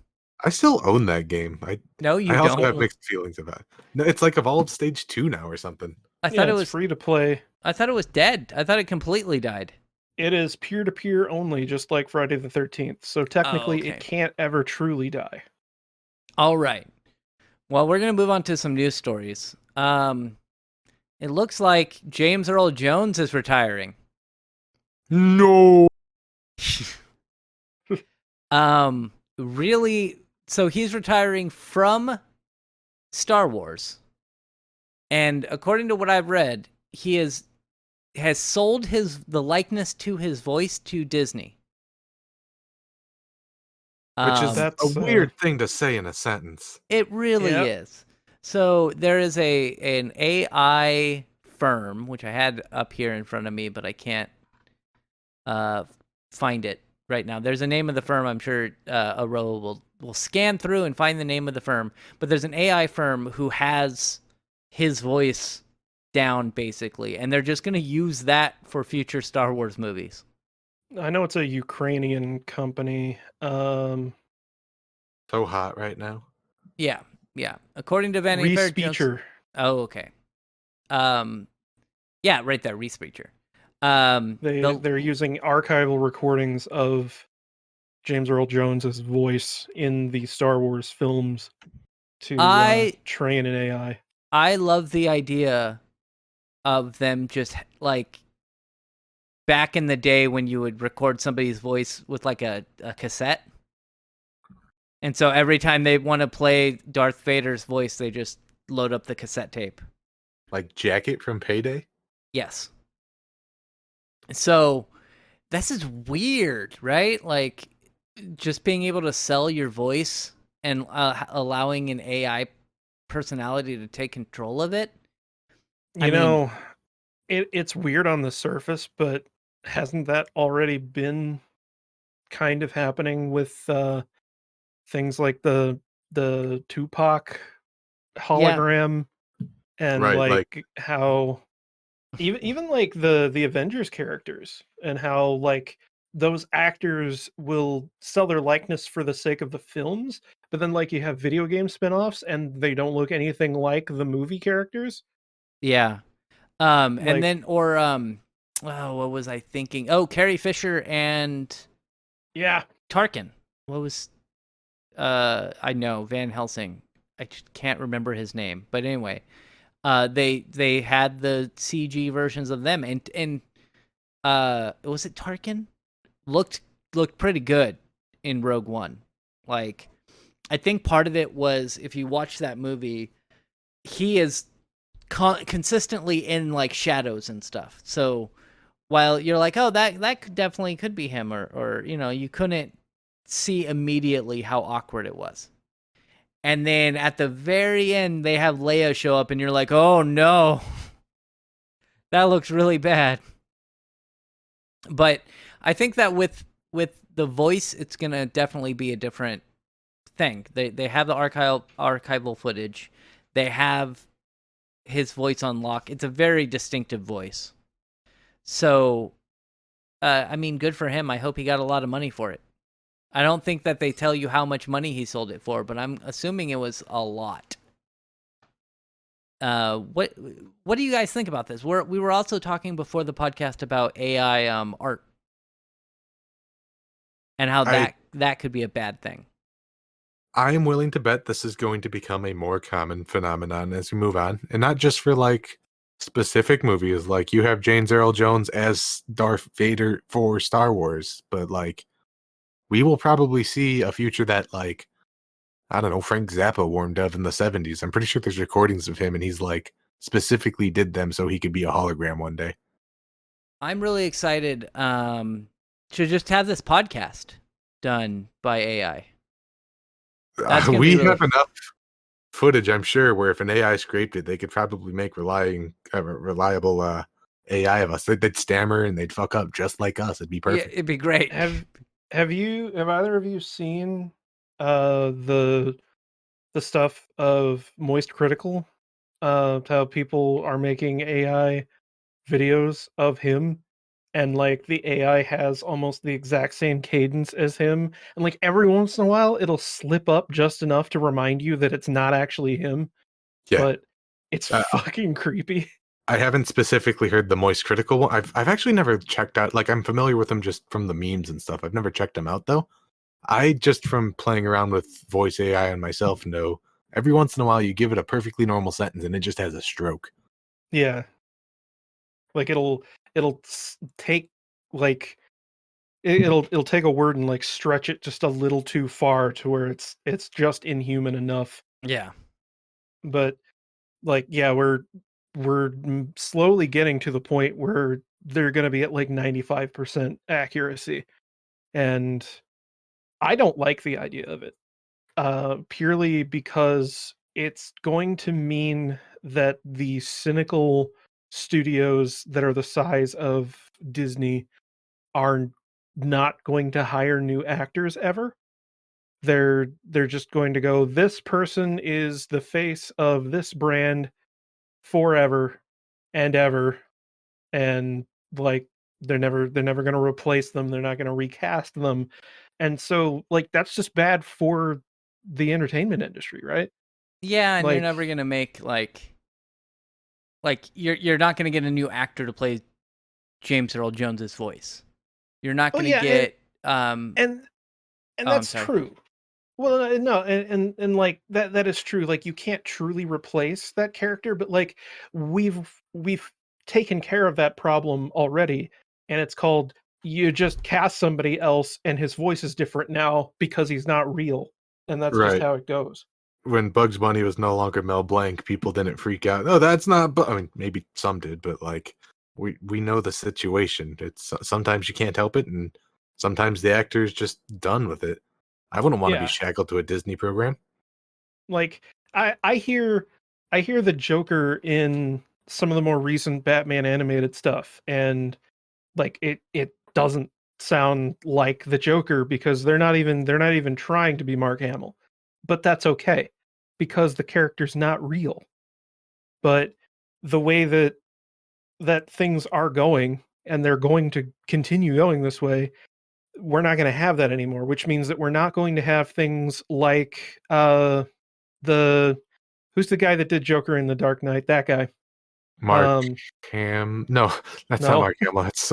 Speaker 3: I still own that game.
Speaker 2: No, you
Speaker 3: I also
Speaker 2: don't.
Speaker 3: have mixed feelings about it. No, it's like Evolved Stage 2 now or something.
Speaker 2: I thought it was
Speaker 1: free to play.
Speaker 2: I thought it was dead. I thought it completely died.
Speaker 1: It is peer-to-peer only, just like Friday the 13th. So technically, it can't ever truly die.
Speaker 2: All right. Well, we're going to move on to some news stories. It looks like James Earl Jones is retiring.
Speaker 3: No.
Speaker 2: Really, so he's retiring from Star Wars. And according to what I've read, he has sold the likeness to his voice to Disney.
Speaker 3: Which is a
Speaker 1: That's
Speaker 3: weird thing to say in a sentence.
Speaker 2: It really
Speaker 1: Yep.
Speaker 2: is. So there is an AI firm, which I had up here in front of me, but I can't find it right now. There's a name of the firm. I'm sure Earl will scan through and find the name of the firm. But there's an AI firm who has his voice down, basically, and they're just going to use that for future Star Wars movies.
Speaker 1: I know it's a Ukrainian company.
Speaker 3: So hot right now.
Speaker 2: Yeah. According to Vanity Fair,
Speaker 1: Respeecher.
Speaker 2: Oh, okay. Yeah, right there, Respeecher.
Speaker 1: They're using archival recordings of James Earl Jones's voice in the Star Wars films to train an AI.
Speaker 2: I love the idea of them just like back in the day when you would record somebody's voice with like a cassette. And so every time they want to play Darth Vader's voice, they just load up the cassette tape.
Speaker 3: Like Jacket from Payday?
Speaker 2: Yes. So this is weird, right? Like just being able to sell your voice and allowing an AI personality to take control of it.
Speaker 1: You know, it's weird on the surface, but hasn't that already been kind of happening with things like the Tupac hologram and
Speaker 3: Right,
Speaker 1: like how even like the Avengers characters and how like those actors will sell their likeness for the sake of the films, but then like you have video game spin-offs and they don't look anything like the movie characters.
Speaker 2: Yeah. And
Speaker 1: Like-
Speaker 2: then what was I thinking? Oh, Carrie Fisher and
Speaker 1: Yeah.
Speaker 2: Tarkin. What was I know, Van Helsing. I just can't remember his name. But anyway, they had the CG versions of them and was it Tarkin? Looked pretty good in Rogue One. Like I think part of it was if you watch that movie, he is consistently in like shadows and stuff. So while you're like, oh, that definitely could be him, or you know, you couldn't see immediately how awkward it was. And then at the very end, they have Leia show up, and you're like, oh no, that looks really bad. But I think that with the voice, it's gonna definitely be a different thing. They have the archival footage. They have his voice on lock. It's a very distinctive voice. So, I mean, good for him. I hope he got a lot of money for it. I don't think that they tell you how much money he sold it for, but I'm assuming it was a lot. What do you guys think about this? We were also talking before the podcast about AI art and how that could be a bad thing.
Speaker 3: I am willing to bet this is going to become a more common phenomenon as we move on, and not just for like specific movies. Like you have James Earl Jones as Darth Vader for Star Wars, but like we will probably see a future that like I don't know, Frank Zappa warned of in the 70s. I'm pretty sure there's recordings of him and he's like specifically did them so he could be a hologram one day.
Speaker 2: I'm really excited to just have this podcast done by AI.
Speaker 3: We have enough footage, I'm sure, where if an AI scraped it, they could probably make reliable AI of us. They'd stammer and they'd fuck up just like us. It'd be perfect.
Speaker 2: Yeah, it'd be great.
Speaker 1: Have either of you seen the stuff of Moist Critical? How people are making AI videos of him, and like the AI has almost the exact same cadence as him, and like every once in a while it'll slip up just enough to remind you that it's not actually him.
Speaker 3: Yeah.
Speaker 1: But it's fucking creepy.
Speaker 3: I haven't specifically heard the Moist Critical one. I've actually never checked out, like I'm familiar with them just from the memes and stuff. I've never checked them out though. I just from playing around with voice AI on myself know every once in a while you give it a perfectly normal sentence and it just has a stroke.
Speaker 1: Yeah. Like it'll take like it'll take a word and like stretch it just a little too far to where it's just inhuman enough.
Speaker 2: Yeah.
Speaker 1: But like yeah, we're slowly getting to the point where they're going to be at like 95% accuracy, and I don't like the idea of it. Purely because it's going to mean that the cynical studios that are the size of Disney are not going to hire new actors ever. They're just going to go, this person is the face of this brand forever and ever, and like they're never going to replace them. They're not going to recast them. And so like that's just bad for the entertainment industry, right?
Speaker 2: Yeah, and you're
Speaker 1: Like,
Speaker 2: never gonna make like you're not gonna get a new actor to play James Earl Jones's voice. You're not
Speaker 1: oh
Speaker 2: gonna
Speaker 1: yeah,
Speaker 2: get
Speaker 1: and
Speaker 2: oh, I'm
Speaker 1: that's
Speaker 2: sorry.
Speaker 1: true. Well, no, and like that is true. Like you can't truly replace that character, but like we've taken care of that problem already, and it's called you just cast somebody else and his voice is different now because he's not real, and that's just
Speaker 3: Right.
Speaker 1: how it goes.
Speaker 3: When Bugs Bunny was no longer Mel Blanc, people didn't freak out. No, that's not. I mean, maybe some did, but like we know the situation. It's sometimes you can't help it, and sometimes the actor's just done with it. I wouldn't want to be
Speaker 1: Yeah,
Speaker 3: shackled to a Disney program.
Speaker 1: like I hear the Joker in some of the more recent Batman animated stuff, and like it doesn't sound like the Joker because they're not even trying to be Mark Hamill. But that's okay because the character's not real. But the way that things are going, and they're going to continue going this way, we're not going to have that anymore, which means that we're not going to have things like the who's the guy that did Joker in the Dark Knight? That guy.
Speaker 3: Mark
Speaker 1: Um
Speaker 3: No, that's not
Speaker 1: no.
Speaker 3: Mark Hamill. That's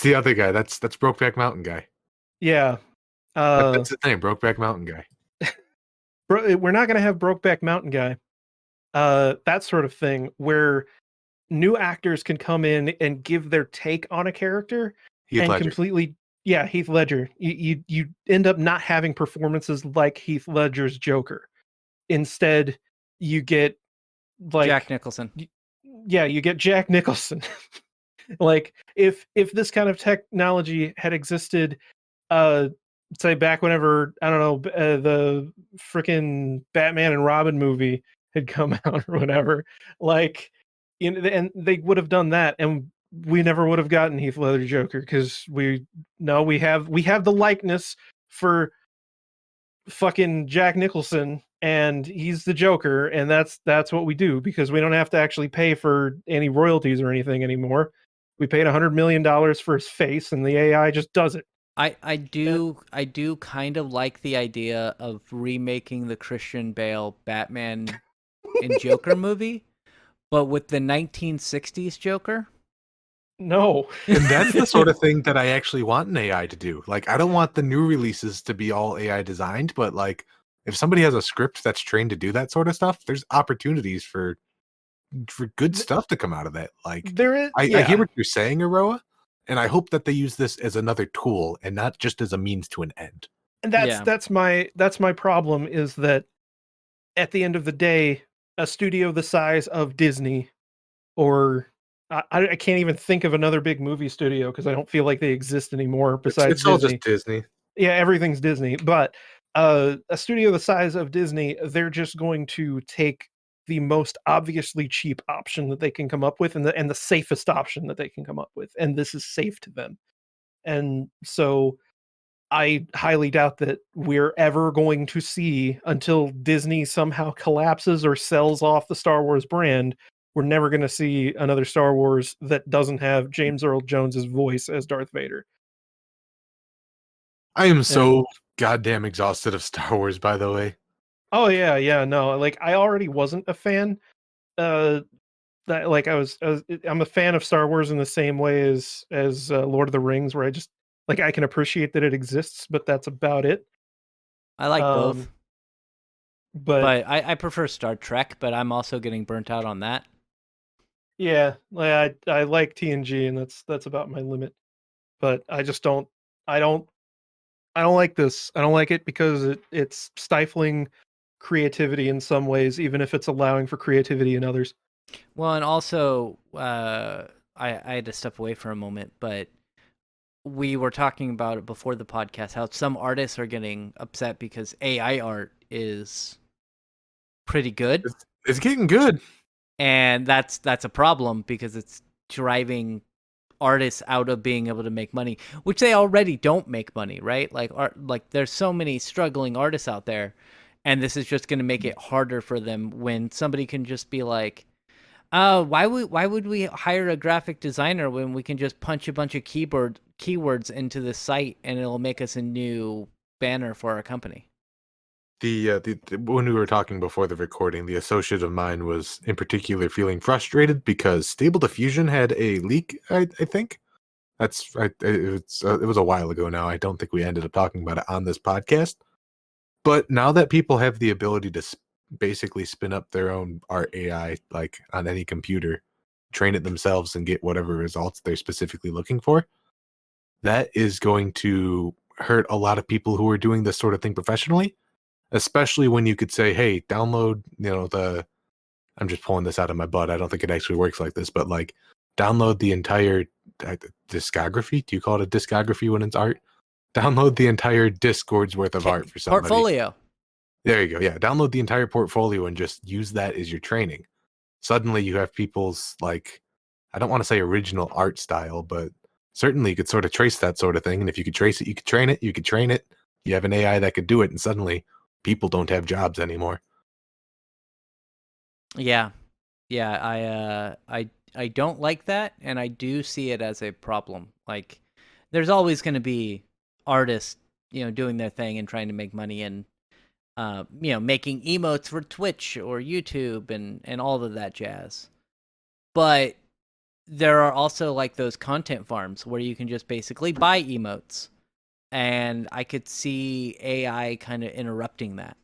Speaker 3: the other guy. That's Brokeback Mountain guy.
Speaker 1: Yeah. Uh
Speaker 3: That's the name, Brokeback Mountain guy.
Speaker 1: we're not going to have Brokeback Mountain guy. That sort of thing where new actors can come in and give their take on a character
Speaker 3: Heath
Speaker 1: and
Speaker 3: Ledger.
Speaker 1: completely yeah, Heath Ledger. You end up not having performances like Heath Ledger's Joker. Instead, you get
Speaker 2: Jack
Speaker 1: like
Speaker 2: Nicholson.
Speaker 1: yeah, you get Jack Nicholson. Like if this kind of technology had existed uh say back whenever I don't know the freaking Batman and Robin movie had come out or whatever, like and they would have done that, and we never would have gotten Heath Ledger Joker because we have the likeness for fucking Jack Nicholson, and he's the Joker, and that's what we do because we don't have to actually pay for any royalties or anything anymore. We paid $100 million for his face, and the AI just does it. And
Speaker 2: I do kind of like the idea of remaking the Christian Bale Batman and Joker movie, but with the 1960s Joker.
Speaker 1: no,
Speaker 3: And that's the sort of thing that I actually want an AI to do. Like, I don't want the new releases to be all AI designed, but like, if somebody has a script that's trained to do that sort of stuff, there's opportunities for good
Speaker 1: th-
Speaker 3: stuff to come out of that. Like,
Speaker 1: there is
Speaker 3: I hear
Speaker 1: yeah,
Speaker 3: what you're saying, Aroa, and I hope that they use this as another tool and not just as a means to an end.
Speaker 1: and that's
Speaker 2: Yeah.
Speaker 1: that's my problem is that at the end of the day, a studio the size of Disney or I can't even think of another big movie studio because I don't feel like they exist anymore besides
Speaker 3: It's all just
Speaker 1: Disney.
Speaker 3: Disney.
Speaker 1: Yeah, everything's Disney, but a studio the size of Disney, they're just going to take the most obviously cheap option that they can come up with, and the safest option that they can come up with, and this is safe to them. And so I highly doubt that we're ever going to see until Disney somehow collapses or sells off the Star Wars brand. We're never going to see another Star Wars that doesn't have James Earl Jones's voice as Darth Vader.
Speaker 3: I am
Speaker 1: And
Speaker 3: so goddamn exhausted of Star Wars, by the way.
Speaker 1: oh yeah, yeah, no, like I already wasn't a fan. Uh, that like I'm a fan of Star Wars in the same way as Lord of the Rings, where I just like I can appreciate that it exists, but that's about it.
Speaker 2: I like
Speaker 1: Um,
Speaker 2: both,
Speaker 1: but
Speaker 2: but I prefer Star Trek, but I'm also getting burnt out on that.
Speaker 1: Yeah, I like TNG, and that's about my limit. But I just don't. I don't. I don't like this. I don't like it because it's stifling creativity in some ways, even if it's allowing for creativity in others.
Speaker 2: Well, and also, I had to step away for a moment, but we were talking about it before the podcast, how some artists are getting upset because AI art is pretty good,
Speaker 3: It's getting good.
Speaker 2: and that's a problem because it's driving artists out of being able to make money, which they already don't make money, right? Like like there's so many struggling artists out there, and this is just going to make it harder for them when somebody can just be like, why would we hire a graphic designer when we can just punch a bunch of keywords into the site and it'll make us a new banner for our company?
Speaker 3: When we were talking before the recording, the associate of mine was in particular feeling frustrated because Stable Diffusion had a leak. I think it was a while ago now. I don't think we ended up talking about it on this podcast. But now that people have the ability to basically spin up their own art AI, like on any computer, train it themselves, and get whatever results they're specifically looking for, that is going to hurt a lot of people who are doing this sort of thing professionally. Especially when you could say, "Hey, download," I'm just pulling this out of my butt. I don't think it actually works like this, but like, download the entire discography. Do you call it a discography when it's art? Download the entire Discord's worth of art for somebody.
Speaker 2: Portfolio.
Speaker 3: There you go. Yeah, download the entire portfolio and just use that as your training. Suddenly, you have people's, like, I don't want to say original art style, but certainly you could sort of trace that sort of thing. And if you could trace it, you could train it. You could train it. You have an AI that could do it, and suddenly people don't have jobs anymore.
Speaker 2: Yeah, yeah. I don't like that, and I do see it as a problem. Like, there's always going to be artists, doing their thing and trying to make money, and making emotes for Twitch or YouTube and all of that jazz. But there are also like those content farms where you can just basically buy emotes, and I could see AI kind of interrupting that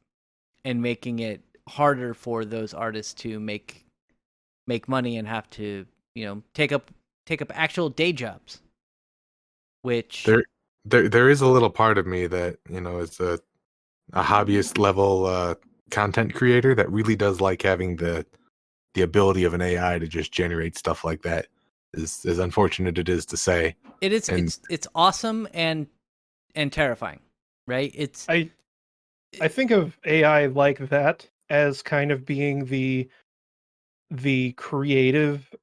Speaker 2: and making it harder for those artists to make money and have to take up actual day jobs, which
Speaker 3: There is a little part of me that is a hobbyist level content creator that really does like having the ability of an AI to just generate stuff like that. As unfortunate it is to say,
Speaker 2: it is
Speaker 3: and
Speaker 2: it's awesome and terrifying, right? It's
Speaker 1: I think of AI like that as kind of being the creative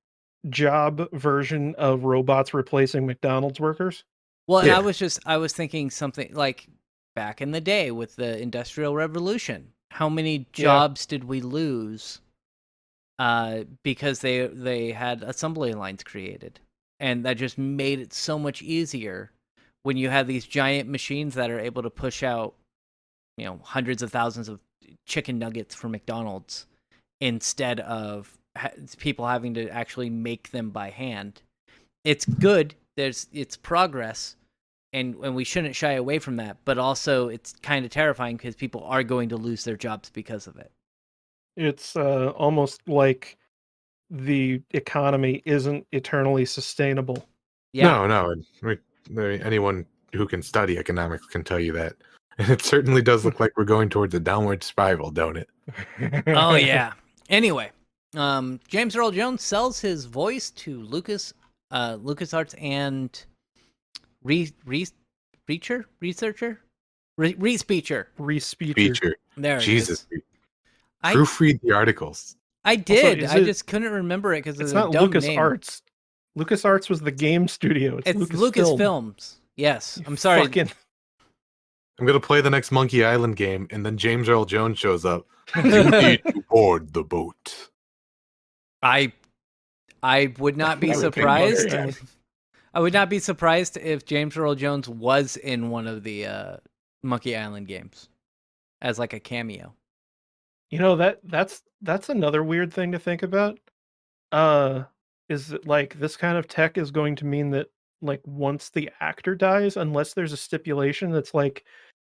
Speaker 1: job version of robots replacing McDonald's workers.
Speaker 2: well, and
Speaker 3: yeah,
Speaker 2: I was thinking something like back in the day with the Industrial Revolution. How many
Speaker 1: Yeah.
Speaker 2: jobs did we lose because they had assembly lines created, and that just made it so much easier when you have these giant machines that are able to push out hundreds of thousands of chicken nuggets for McDonald's instead of people having to actually make them by hand. It's good. It's progress, and we shouldn't shy away from that. But also, it's kind of terrifying because people are going to lose their jobs because of it.
Speaker 1: It's almost like the economy isn't eternally sustainable.
Speaker 2: Yeah.
Speaker 3: no, anyone who can study economics can tell you that. And it certainly does look like we're going towards a downward spiral, don't it?
Speaker 2: Oh yeah. Anyway, James Earl Jones sells his voice to LucasArts and researcher, Respeecher.
Speaker 1: Respeecher.
Speaker 3: Feature.
Speaker 2: There it
Speaker 3: Jesus.
Speaker 2: is.
Speaker 3: Proofread the articles.
Speaker 2: I did.
Speaker 1: is
Speaker 2: I
Speaker 1: it-
Speaker 2: just couldn't remember it because
Speaker 1: It's
Speaker 2: it's a
Speaker 1: not
Speaker 2: dumb name.
Speaker 1: LucasArts. LucasArts was the game studio. It's Lucasfilm.
Speaker 2: Lucasfilms. Yes.
Speaker 1: You
Speaker 2: I'm sorry.
Speaker 1: fucking-
Speaker 3: I'm gonna play the next Monkey Island game, and then James Earl Jones shows up. You need to board the boat.
Speaker 2: I would not be
Speaker 1: That would be
Speaker 2: surprised.
Speaker 1: hilarious.
Speaker 2: I would not be surprised if James Earl Jones was in one of the Monkey Island games as like a cameo.
Speaker 1: That's another weird thing to think about. Is that like this kind of tech is going to mean that like once the actor dies, unless there's a stipulation that's like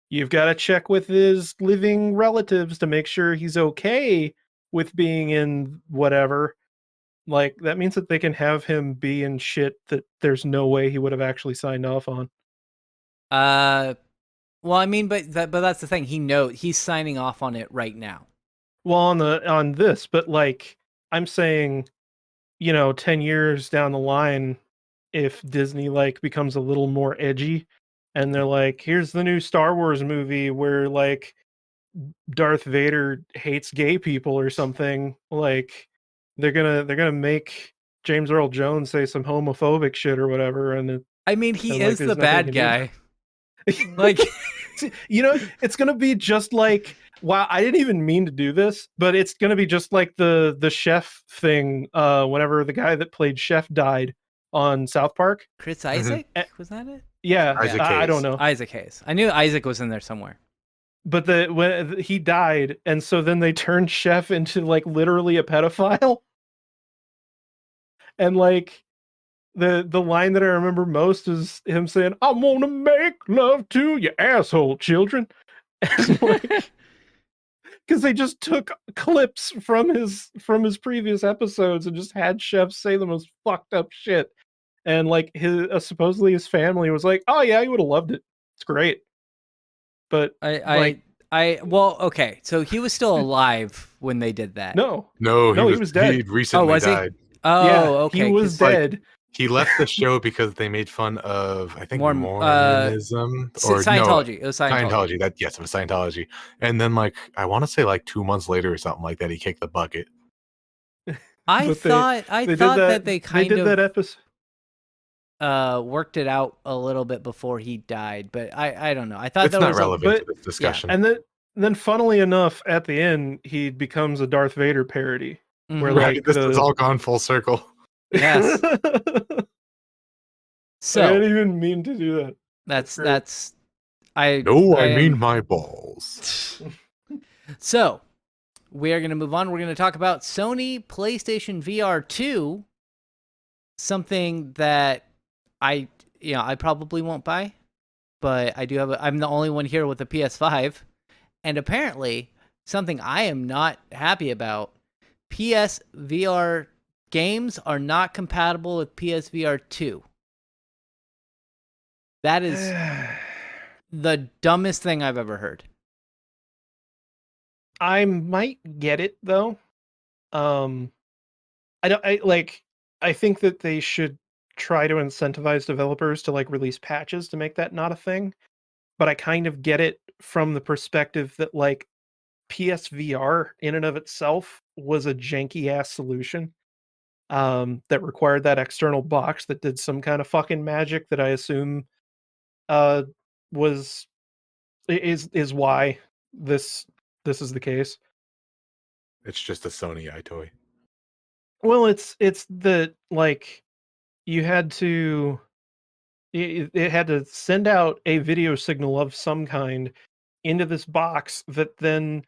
Speaker 1: you've got to check with his living relatives to make sure he's okay with being in whatever, Like that means that they can have him be in shit that there's no way he would have actually signed off on.
Speaker 2: Well, I mean, but that's the thing. He's signing off on it right now.
Speaker 1: Well, on this, but like I'm saying, 10 years down the line, if Disney like becomes a little more edgy and they're like, here's the new Star Wars movie where like Darth Vader hates gay people or something, like they're gonna make James Earl Jones say some homophobic shit or whatever,
Speaker 2: I mean, he
Speaker 1: and
Speaker 2: is
Speaker 1: there's
Speaker 2: the
Speaker 1: nothing
Speaker 2: bad
Speaker 1: you can do.
Speaker 2: guy. Like,
Speaker 1: It's gonna be just like, wow, I didn't even mean to do this, but it's gonna be just like the chef thing, whenever the guy that played Chef died on South Park.
Speaker 2: Chris
Speaker 3: Mhm.
Speaker 2: Isaac?
Speaker 1: Eh,
Speaker 2: Was that it?
Speaker 1: Yeah,
Speaker 3: Isaac
Speaker 1: I don't
Speaker 3: Hayes.
Speaker 1: know.
Speaker 2: Isaac Hayes. I knew Isaac was in there somewhere.
Speaker 1: But when he died, and so then they turned Chef into like literally a pedophile. And like the line that I remember most is him saying, "I want to make love to you, asshole children," and like because they just took clips from his previous episodes and just had Chef say the most fucked up shit. And like his supposedly his family was like, "Oh yeah, he would have loved it. It's great." But like,
Speaker 2: well, okay. So he was still alive when they did that.
Speaker 1: no,
Speaker 3: No,
Speaker 1: no, he
Speaker 3: he
Speaker 1: was dead.
Speaker 3: recently
Speaker 2: was he?
Speaker 3: died.
Speaker 2: Oh,
Speaker 1: Yeah,
Speaker 2: okay.
Speaker 1: he was
Speaker 2: 'cause
Speaker 3: like-
Speaker 1: dead.
Speaker 3: He left the show because they made fun of, I think,
Speaker 2: Mormonism,
Speaker 3: Mormonism or
Speaker 2: Scientology.
Speaker 3: No,
Speaker 2: It was Scientology.
Speaker 3: Scientology. Yes, it was Scientology. And then, like, I want to say, like 2 months later or something like that, he kicked the bucket.
Speaker 2: I
Speaker 1: But
Speaker 2: thought
Speaker 1: did
Speaker 2: that they
Speaker 1: They
Speaker 2: kind
Speaker 1: did that
Speaker 2: of
Speaker 1: episode.
Speaker 2: worked it out a little bit before he died, but I don't know. I thought
Speaker 3: It's
Speaker 2: there
Speaker 3: not
Speaker 2: was
Speaker 3: relevant to
Speaker 1: but-
Speaker 3: this discussion.
Speaker 1: And then funnily enough, at the end, he becomes a Darth Vader parody. Where
Speaker 2: Mhm.
Speaker 1: like
Speaker 3: this has all gone full circle.
Speaker 2: Yes.
Speaker 1: I
Speaker 2: So
Speaker 1: didn't even mean to do that.
Speaker 2: that's I
Speaker 3: No,
Speaker 2: I
Speaker 3: I mean
Speaker 2: am-
Speaker 3: my balls.
Speaker 2: So we are going to move on. We're going to talk about Sony PlayStation VR 2, something that I probably won't buy, but I do have I'm the only one here with a PS5, and apparently something I am not happy about. PSVR games are not compatible with PSVR 2. That is the dumbest thing I've ever heard.
Speaker 1: I might get it though. I think that they should try to incentivize developers to like release patches to make that not a thing. But I kind of get it from the perspective that like PSVR in and of itself was a janky ass solution that required that external box that did some kind of fucking magic that I assume uh was is why this is the case.
Speaker 3: It's just a Sony iToy.
Speaker 1: Well, it's the like you had to it had to send out a video signal of some kind into this box that then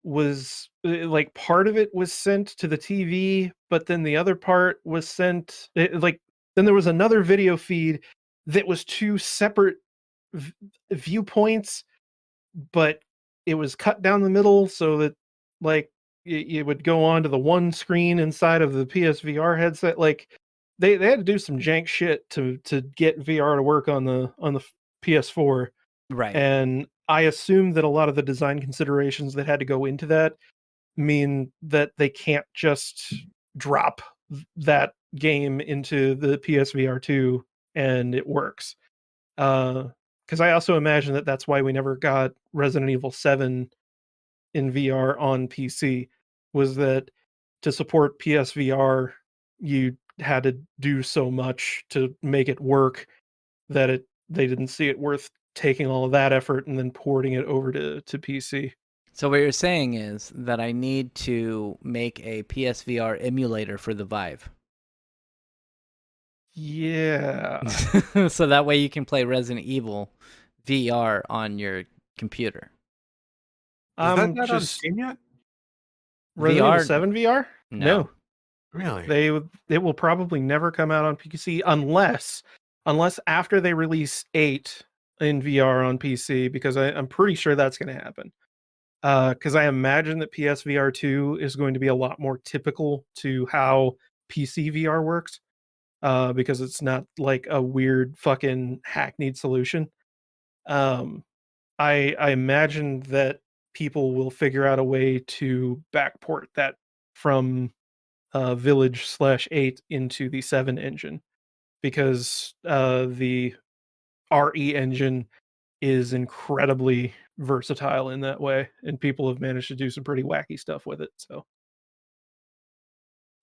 Speaker 1: was like part of it was sent to the TV, but then the other part was sent like then there was another video feed that was two separate v- viewpoints, but it was cut down the middle so that like it would go on to the one screen inside of the PSVR headset. Like they had to do some jank shit to get VR to work on the PS4.
Speaker 2: Right.
Speaker 1: And I assume that a lot of the design considerations that had to go into that mean that they can't just drop that game into the PSVR 2 and it works. Because I also imagine that that's why we never got Resident Evil 7 in VR on PC, was that to support PSVR, you had to do so much to make it work that they didn't see it worth taking all of that effort and then porting it over to PC.
Speaker 2: So what you're saying is that I need to make a PSVR emulator for the Vive.
Speaker 1: Yeah.
Speaker 2: So that way you can play Resident Evil VR on your computer.
Speaker 3: Is that
Speaker 1: I'm
Speaker 3: not on
Speaker 1: just
Speaker 3: Steam yet?
Speaker 1: Resident Evil
Speaker 2: VR?
Speaker 1: 7 VR?
Speaker 2: No.
Speaker 3: Really?
Speaker 1: It will probably never come out on PC unless after they release 8 in VR on PC, because I'm pretty sure that's going to happen. Because I imagine that PSVR 2 is going to be a lot more typical to how PC VR works, because it's not like a weird fucking hackneyed solution. Um, I imagine that people will figure out a way to backport that from Village/8 into the 7 engine, because the RE engine is incredibly versatile in that way, and people have managed to do some pretty wacky stuff with it. So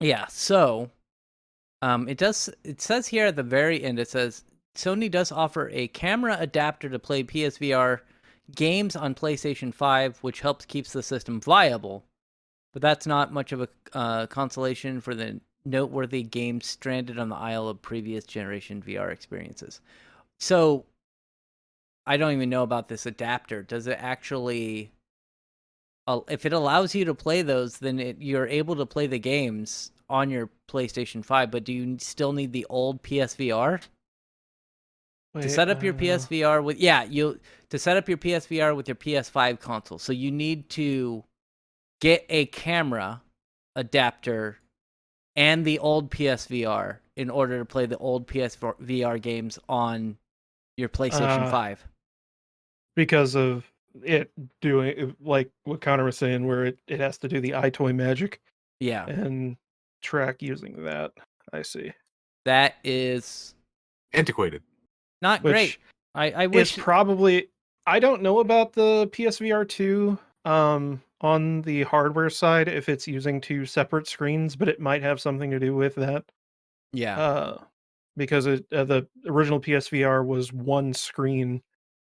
Speaker 2: Yeah, so it says here at the very end, it says Sony does offer a camera adapter to play PSVR games on PlayStation 5, which helps keeps the system viable. But that's not much of a consolation for the noteworthy games stranded on the aisle of previous generation VR experiences. So I don't even know about this adapter. Does it actually, if it allows you to play those, then you're able to play the games on your PlayStation 5, but do you still need the old PSVR? To set up your PSVR with to set up your PSVR with your PS5 console. So you need to get a camera adapter and the old PSVR in order to play the old PSVR games on your PlayStation 5.
Speaker 1: Because of it doing, like what Connor was saying, where it has to do the iToy magic
Speaker 2: Yeah.
Speaker 1: and track using that. I see.
Speaker 2: That is
Speaker 3: Antiquated.
Speaker 2: not
Speaker 1: Which
Speaker 2: great. I
Speaker 1: It's
Speaker 2: wish
Speaker 1: probably, I don't know about the PSVR 2 on the hardware side if it's using 2 separate screens, but it might have something to do with that.
Speaker 2: yeah.
Speaker 1: Because the original PSVR was one screen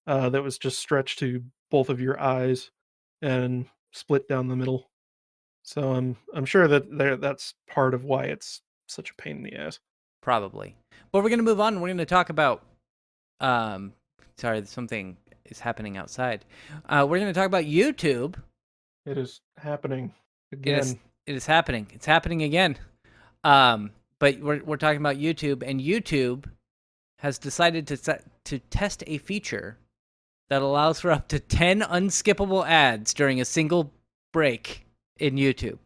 Speaker 1: that was just stretched to both of your eyes and split down the middle. So I'm sure that that's part of why it's such a pain in the ass.
Speaker 2: Probably. But we're going to move on. We're going to talk about sorry, something is happening outside. We're going to talk about YouTube.
Speaker 1: It is happening
Speaker 2: It is
Speaker 1: again.
Speaker 2: it is happening. It's happening again. But we're talking about YouTube, and YouTube has decided to test a feature that allows for up to 10 unskippable ads during a single break in YouTube.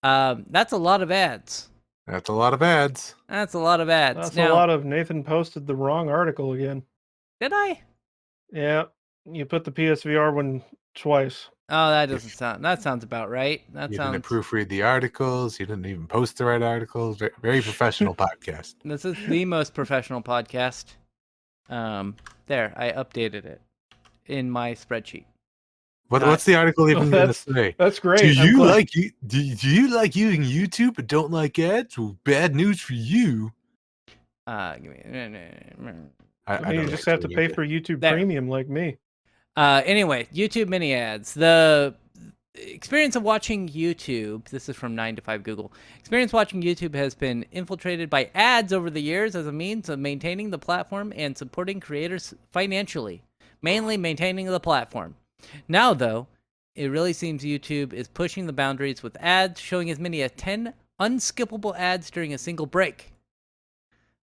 Speaker 2: That's a lot of ads.
Speaker 3: That's a lot of ads.
Speaker 2: That's a lot of ads.
Speaker 1: That's
Speaker 2: Now,
Speaker 1: a lot of Nathan posted the wrong article again.
Speaker 2: did I?
Speaker 1: Yeah, you put the PSVR one twice.
Speaker 2: Oh, that sounds about right. That
Speaker 3: You
Speaker 2: sounds.
Speaker 3: didn't proofread the articles. You didn't even post the right articles. Very professional podcast.
Speaker 2: This is the most professional podcast. There, I updated it in my spreadsheet.
Speaker 3: What's the article even going to
Speaker 1: That's
Speaker 3: say?
Speaker 1: that's great.
Speaker 3: Do
Speaker 1: I'm
Speaker 3: you
Speaker 1: glad-
Speaker 3: like do you like using YouTube but don't like ads? Well, bad news for you.
Speaker 2: Give me.
Speaker 3: I
Speaker 1: you
Speaker 3: don't
Speaker 1: just have to
Speaker 3: actually
Speaker 1: pay
Speaker 3: either.
Speaker 1: for YouTube
Speaker 2: There.
Speaker 1: Premium like me.
Speaker 2: Anyway, YouTube mini ads. The experience of watching YouTube, this is from 9 to 5 Google. Experience watching YouTube has been infiltrated by ads over the years as a means of maintaining the platform and supporting creators financially, mainly maintaining the platform. Now, though, it really seems YouTube is pushing the boundaries with ads, showing as many as 10 unskippable ads during a single break.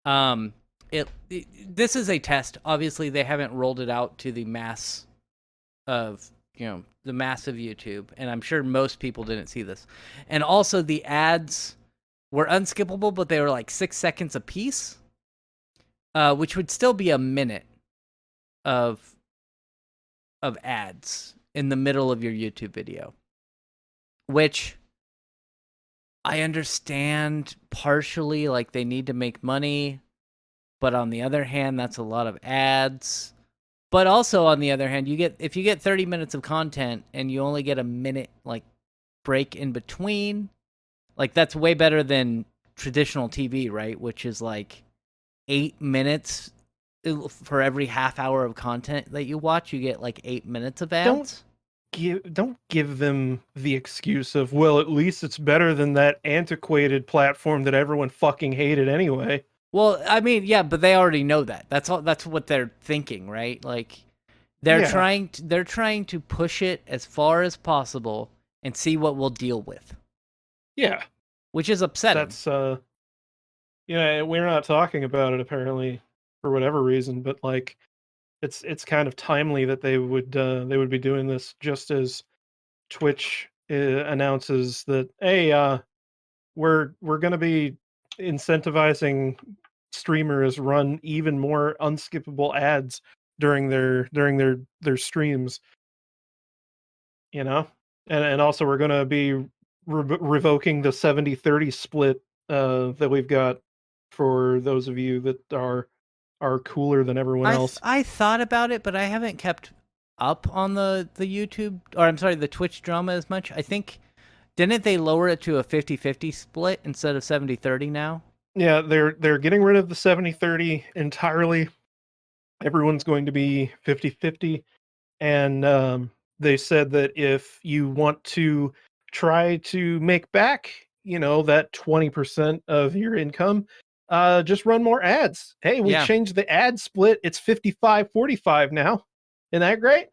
Speaker 2: This is a test. Obviously, they haven't rolled it out to the mass of, the mass of YouTube, and I'm sure most people didn't see this. And also, the ads were unskippable, but they were like 6 seconds a piece, which would still be a minute of ads in the middle of your YouTube video, which I understand partially, like they need to make money, but on the other hand, that's a lot of ads. But also on the other hand, if you get 30 minutes of content and you only get a minute like break in between, like that's way better than traditional TV, right? Which is like 8 minutes for every half hour of content that you watch. You get like 8 minutes of ads.
Speaker 1: Don't give them the excuse of, well, at least it's better than that antiquated platform that everyone fucking hated anyway.
Speaker 2: Well, I mean, yeah, but they already know that. That's all. That's what they're thinking, right? Like they're trying to push it as far as possible and see what we'll deal with.
Speaker 1: Yeah,
Speaker 2: which is upsetting.
Speaker 1: That's we're not talking about it apparently for whatever reason, but like it's kind of timely that they would be doing this just as Twitch announces that, hey, we're going to be incentivizing streamers run even more unskippable ads during their streams, you know? And also we're going to be revoking the 70-30 split that we've got for those of you that are cooler than everyone else.
Speaker 2: I thought about it, but I haven't kept up on the YouTube, or I'm sorry, the Twitch drama as much. I think, didn't they lower it to a 50-50 split instead of 70-30 now?
Speaker 1: Yeah, they're getting rid of the 70-30 entirely. Everyone's going to be 50-50. And they said that if you want to try to make back, that 20% of your income, just run more ads. Hey, we
Speaker 2: Yeah.
Speaker 1: changed the ad split. It's 55-45 now. Isn't that great?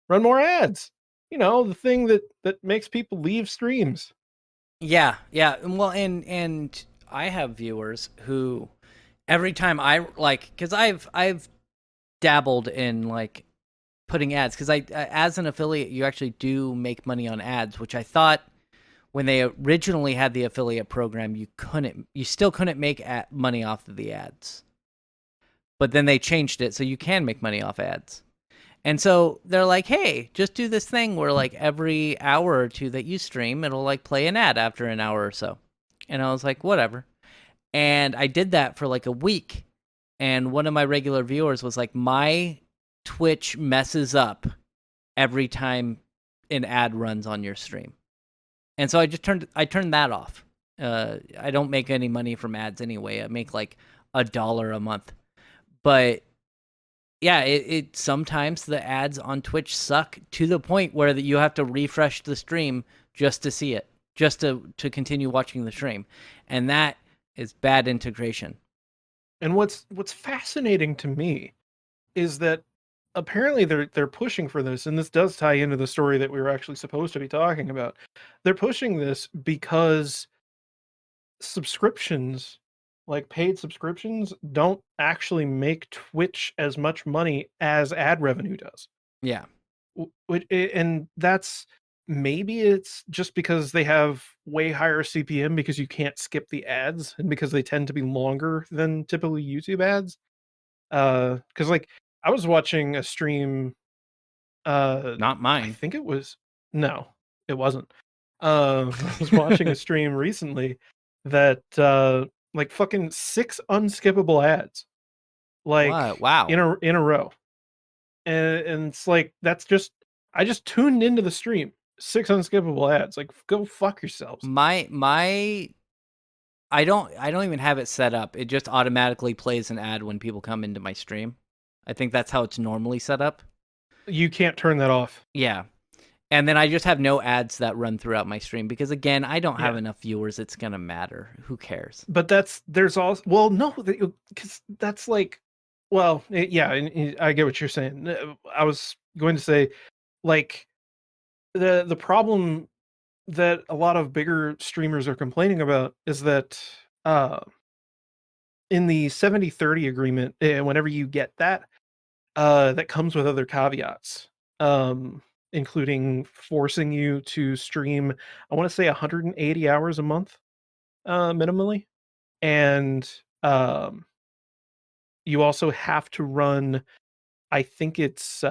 Speaker 1: Run more ads. The thing that makes people leave streams.
Speaker 2: Yeah, yeah. Well, and I have viewers who every time I because I've dabbled in like putting ads, because I as an affiliate you actually do make money on ads, which I thought when they originally had the affiliate program you still couldn't make money off of the ads, but then they changed it so you can make money off ads. And so they're like, hey, just do this thing where like every hour or two that you stream, it'll like play an ad after an hour or so. And I was like, whatever. And I did that for like a week. And one of my regular viewers was like, my Twitch messes up every time an ad runs on your stream. And so I turned that off. I don't make any money from ads anyway. I make like $1 a month. But yeah, it sometimes the ads on Twitch suck to the point where that you have to refresh the stream just to see it, just to continue watching the stream. And that is bad integration.
Speaker 1: And what's fascinating to me is that apparently they're pushing for this, and this does tie into the story that we were actually supposed to be talking about. They're pushing this because subscriptions, like paid subscriptions, don't actually make Twitch as much money as ad revenue does.
Speaker 2: Yeah.
Speaker 1: And that's, maybe it's just because they have way higher CPM because you can't skip the ads, and because they tend to be longer than typically YouTube ads. Because like I was watching a stream.
Speaker 2: Not
Speaker 1: I
Speaker 2: mine.
Speaker 1: think it was, no, it wasn't. I was watching a stream recently that like fucking 6 unskippable ads, like
Speaker 2: Wow.
Speaker 1: in a row, and it's like that's just, I just tuned into the stream, 6 unskippable ads. Like, go fuck yourselves.
Speaker 2: My I don't even have it set up. It just automatically plays an ad when people come into my stream. I think that's how it's normally set up.
Speaker 1: You can't turn that off.
Speaker 2: Yeah. And then I just have no ads that run throughout my stream because, again, I don't have
Speaker 1: Yeah.
Speaker 2: enough viewers. It's going to matter. Who cares?
Speaker 1: But there's also, well, no, because that's like, well, yeah, and I get what you're saying. I was going to say, like, the problem that a lot of bigger streamers are complaining about is that in the 70-30 agreement, whenever you get that, that comes with other caveats, including forcing you to stream, I want to say 180 hours a month, minimally. And you also have to run, I think it's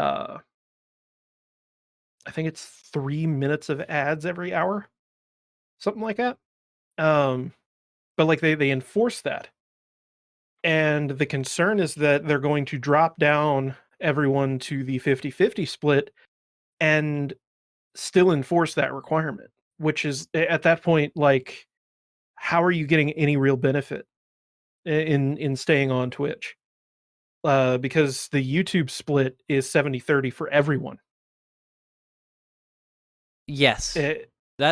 Speaker 1: 3 minutes of ads every hour, something like that. But like they enforce that. And the concern is that they're going to drop down everyone to the 50-50 split and still enforce that requirement, which is, at that point, like, how are you getting any real benefit in staying on Twitch? Because the YouTube split is 70-30 for everyone.
Speaker 2: Yes. Is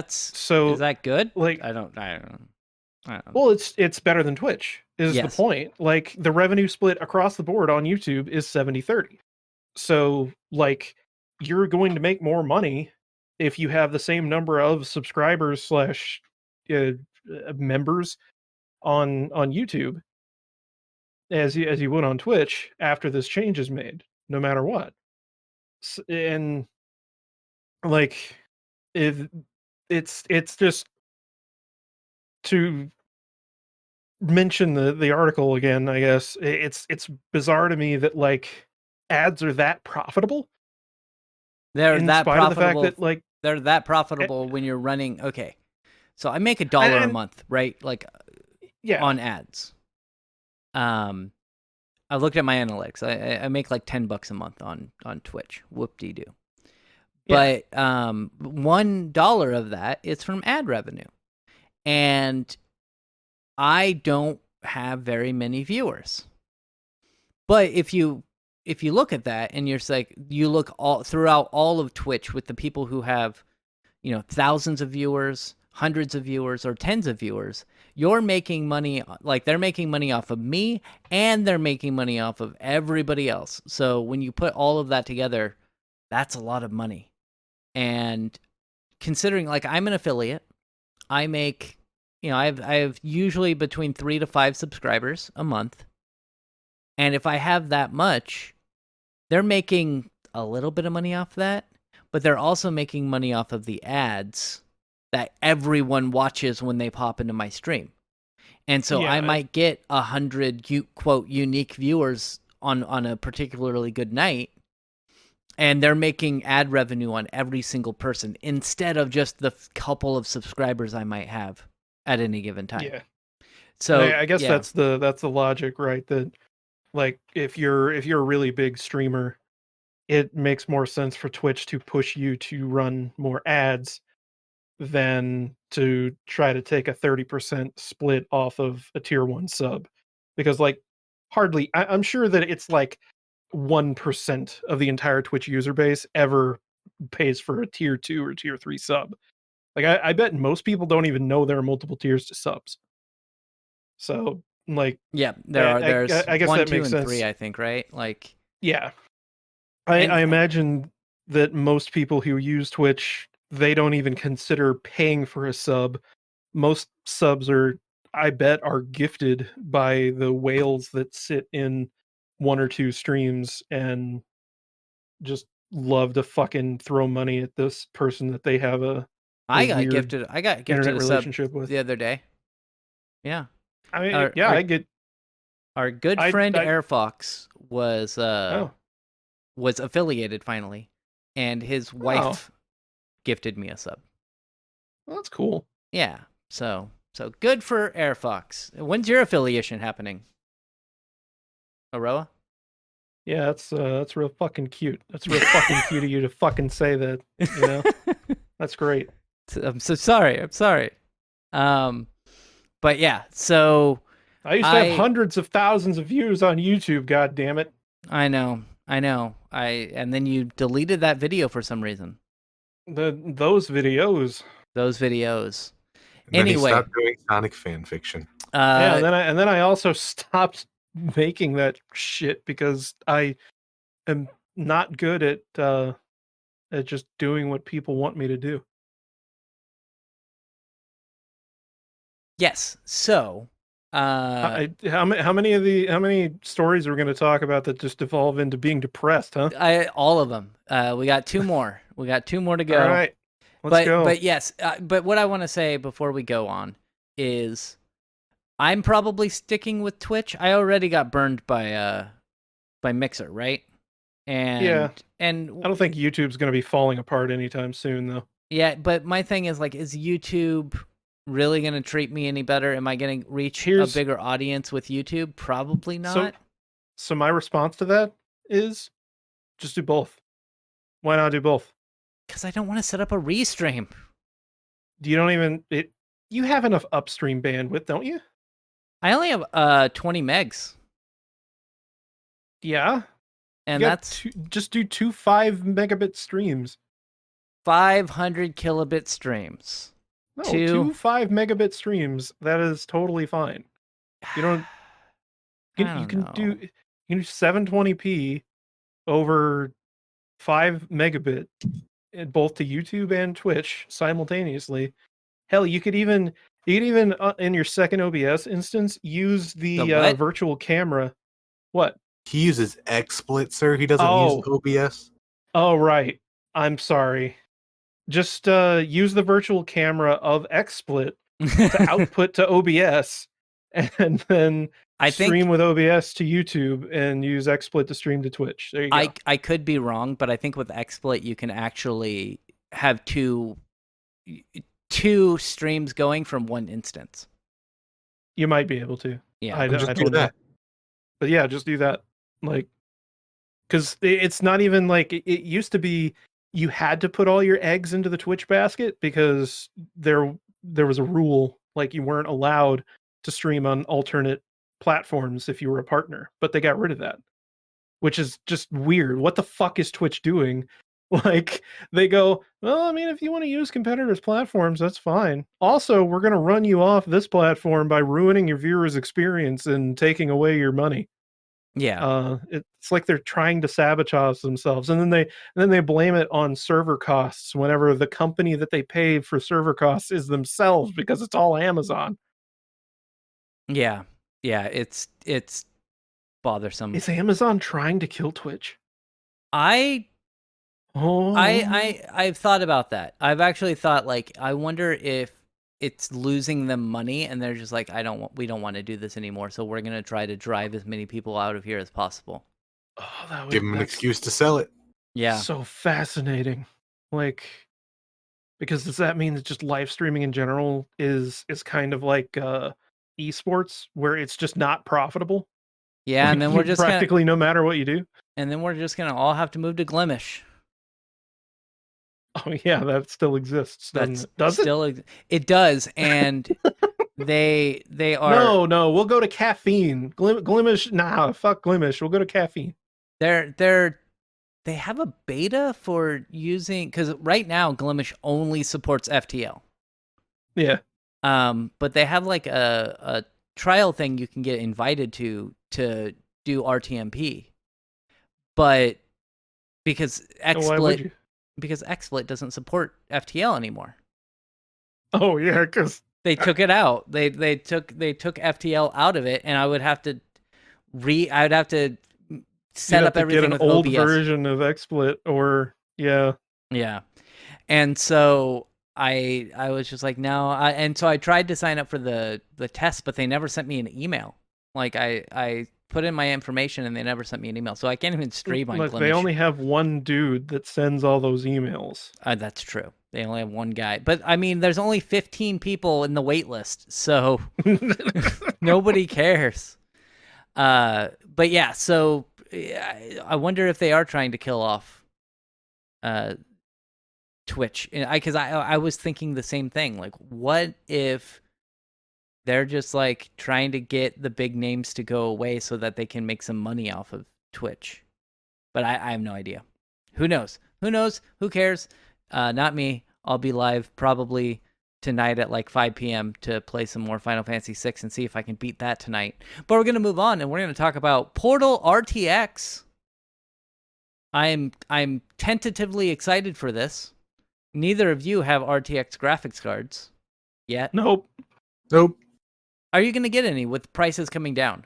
Speaker 1: So,
Speaker 2: that good?
Speaker 1: like,
Speaker 2: I don't know.
Speaker 1: well, it's better than Twitch, is the
Speaker 2: Yes.
Speaker 1: point. Like, the revenue split across the board on YouTube is 70-30. So, like, you're going to make more money if you have the same number of subscribers slash members on YouTube as you would on Twitch after this change is made, no matter what. And like, if it's just, to mention the article again, I guess it's bizarre to me that like ads are that profitable.
Speaker 2: They're
Speaker 1: In
Speaker 2: that
Speaker 1: spite of the fact
Speaker 2: profitable.
Speaker 1: that like
Speaker 2: They're that
Speaker 1: eh,
Speaker 2: profitable when you're running. Okay, so I make $1 a
Speaker 1: and
Speaker 2: month, right? Like
Speaker 1: yeah,
Speaker 2: on ads. I looked at my analytics. I make like $10 a month on Twitch. Whoop-de-doo.
Speaker 1: yeah,
Speaker 2: But $1 of that is from ad revenue, and I don't have very many viewers. But if you look at that and you're like, you look all throughout all of Twitch with the people who have, thousands of viewers, hundreds of viewers, or tens of viewers, you're making money. Like they're making money off of me, and they're making money off of everybody else. So when you put all of that together, that's a lot of money. And considering like I'm an affiliate, I make, I have usually between 3 to 5 subscribers a month. And if I have that much, they're making a little bit of money off that, but they're also making money off of the ads that everyone watches when they pop into my stream. And so I
Speaker 1: yeah,
Speaker 2: might get 100 quote unique viewers on a particularly good night, and they're making ad revenue on every single person instead of just the couple of subscribers I might have at any given time.
Speaker 1: yeah. And
Speaker 2: So
Speaker 1: I guess
Speaker 2: yeah,
Speaker 1: that's the logic, right? That like if you're a really big streamer, it makes more sense for Twitch to push you to run more ads than to try to take a 30% split off of a tier 1 sub. Because like hardly I'm sure that it's like 1% of the entire Twitch user base ever pays for a tier 2 or tier 3 sub. Like I bet most people don't even know there are multiple tiers to subs. So like
Speaker 2: yeah, there's
Speaker 1: I guess
Speaker 2: 1,
Speaker 1: that
Speaker 2: 2,
Speaker 1: makes
Speaker 2: and
Speaker 1: sense.
Speaker 2: 3, I think, right? Like,
Speaker 1: Yeah.
Speaker 2: and
Speaker 1: I imagine that most people who use Twitch, they don't even consider paying for a sub. Most subs are, I bet, are gifted by the whales that sit in 1 or 2 streams and just love to fucking throw money at this person that they have a weird
Speaker 2: I got gifted
Speaker 1: internet
Speaker 2: a sub
Speaker 1: relationship with.
Speaker 2: the other day. Yeah.
Speaker 1: I mean,
Speaker 2: Our
Speaker 1: yeah,
Speaker 2: our,
Speaker 1: I get
Speaker 2: our good
Speaker 1: I
Speaker 2: friend
Speaker 1: I
Speaker 2: Airfox
Speaker 1: oh,
Speaker 2: was affiliated finally, and his
Speaker 1: oh,
Speaker 2: wife gifted me a sub.
Speaker 1: well, that's cool.
Speaker 2: Yeah. So good for Airfox. When's your affiliation happening? Aroa?
Speaker 1: Yeah, that's real fucking cute. That's real fucking cute of you to fucking say that, you know? That's great.
Speaker 2: I'm so sorry. I'm sorry. Um, but yeah, so
Speaker 1: I used to have
Speaker 2: I
Speaker 1: hundreds of thousands of views on YouTube, god damn it.
Speaker 2: I know. And then you deleted that video for some reason.
Speaker 1: Those videos.
Speaker 2: Those videos.
Speaker 3: And then he
Speaker 2: Anyway,
Speaker 3: stopped doing Sonic fan fiction.
Speaker 1: Yeah,
Speaker 2: uh,
Speaker 1: and then I also stopped making that shit because I am not good at just doing what people want me to do.
Speaker 2: yes. So,
Speaker 1: How many stories are we going to talk about that just devolve into being depressed, huh?
Speaker 2: all of them. We got 2 more. We got 2 more to go.
Speaker 1: All right. Let's go.
Speaker 2: But yes, but what I want to say before we go on is I'm probably sticking with Twitch. I already got burned by Mixer, right? And
Speaker 1: Yeah.
Speaker 2: and
Speaker 1: I don't think YouTube's going to be falling apart anytime soon, though.
Speaker 2: yeah, but my thing is like, is YouTube really going to treat me any better? Am I going to reach a bigger audience with YouTube? Probably not.
Speaker 1: So my response to that is just do both. Why not do both?
Speaker 2: Because I don't want to set up a restream.
Speaker 1: You don't even you have enough upstream bandwidth, don't you?
Speaker 2: I only have 20 megs,
Speaker 1: Yeah.
Speaker 2: and
Speaker 1: You got
Speaker 2: that's
Speaker 1: just do 2 5 megabit streams.
Speaker 2: 500 kilobit streams.
Speaker 1: No,
Speaker 2: Two-
Speaker 1: 2 5 megabit streams. That is totally fine. You don't.
Speaker 2: I
Speaker 1: You
Speaker 2: don't
Speaker 1: can
Speaker 2: know.
Speaker 1: do 720p over 5 megabit, both to YouTube and Twitch simultaneously. Hell, you could even in your second OBS instance use the
Speaker 2: what?
Speaker 1: virtual camera. What?
Speaker 3: He uses XSplit, sir. He doesn't use OBS.
Speaker 1: Oh, right. I'm sorry. Just use the virtual camera of XSplit to output to OBS, and then
Speaker 2: I
Speaker 1: stream
Speaker 2: think
Speaker 1: with OBS to YouTube and use XSplit to stream to Twitch. There you go.
Speaker 2: I could be wrong, but I think with XSplit you can actually have two streams going from one instance.
Speaker 1: You might be able to.
Speaker 2: Yeah.
Speaker 1: I
Speaker 3: Just
Speaker 1: don't
Speaker 3: do
Speaker 1: know.
Speaker 3: that.
Speaker 1: But yeah, just do that. Like, because it's not even like it used to be. You had to put all your eggs into the Twitch basket because there was a rule, like you weren't allowed to stream on alternate platforms if you were a partner, but they got rid of that, which is just weird. What the fuck is Twitch doing? Like, they go, well, I mean, if you want to use competitors' platforms, that's fine. Also, we're going to run you off this platform by ruining your viewers' experience and taking away your money.
Speaker 2: Yeah.
Speaker 1: It's like they're trying to sabotage themselves, and then they blame it on server costs whenever the company that they pay for server costs is themselves, because it's all Amazon.
Speaker 2: Yeah. Yeah, it's bothersome.
Speaker 1: Is Amazon trying to kill Twitch?
Speaker 2: I've
Speaker 1: Oh,
Speaker 2: thought about that. I've actually thought, like, I wonder if it's losing them money and they're just like, we don't want to do this anymore, so we're gonna try to drive as many people out of here as possible.
Speaker 3: Give them an
Speaker 1: that's
Speaker 3: excuse to sell it.
Speaker 2: Yeah.
Speaker 1: so fascinating. Like, because does that mean that just live streaming in general is kind of like esports, where it's just not profitable?
Speaker 2: Yeah, and
Speaker 1: Like,
Speaker 2: then we're just
Speaker 1: practically no matter what you do.
Speaker 2: gonna all have to move to Glimish.
Speaker 1: Oh yeah, that still exists.
Speaker 2: That's
Speaker 1: Does it?
Speaker 2: still it does, and they are
Speaker 1: No, we'll go to caffeine. Glimish, nah, fuck Glimish. We'll go to caffeine.
Speaker 2: they have a beta for using, because right now Glimish only supports FTL.
Speaker 1: Yeah.
Speaker 2: But they have like a trial thing you can get invited to do RTMP. But because
Speaker 1: Why would you?
Speaker 2: XSplit doesn't support FTL anymore.
Speaker 1: Oh yeah, because
Speaker 2: They took it out. They took FTL out of it, and I would have to set up everything
Speaker 1: get an
Speaker 2: with
Speaker 1: old
Speaker 2: OBS.
Speaker 1: version of XSplit, or yeah.
Speaker 2: Yeah. And so I was just like, no. And so I tried to sign up for the test, but they never sent me an email. Like, I put in my information and they never sent me an email. So I can't even stream on
Speaker 1: Look,
Speaker 2: Glimish.
Speaker 1: they only have one dude that sends all those emails.
Speaker 2: That's true. They only have one guy. But I mean, there's only 15 people in the wait list, so nobody cares. But yeah, so I wonder if they are trying to kill off Twitch. Because I was thinking the same thing. Like, what if they're just like trying to get the big names to go away so that they can make some money off of Twitch? But I have no idea. Who knows? Who cares? Not me. I'll be live probably tonight at like 5 p.m. to play some more Final Fantasy VI and see if I can beat that tonight. But we're going to move on, and we're going to talk about Portal RTX. I'm tentatively excited for this. Neither of you have RTX graphics cards yet.
Speaker 1: Nope.
Speaker 2: Are you going to get any with prices coming down?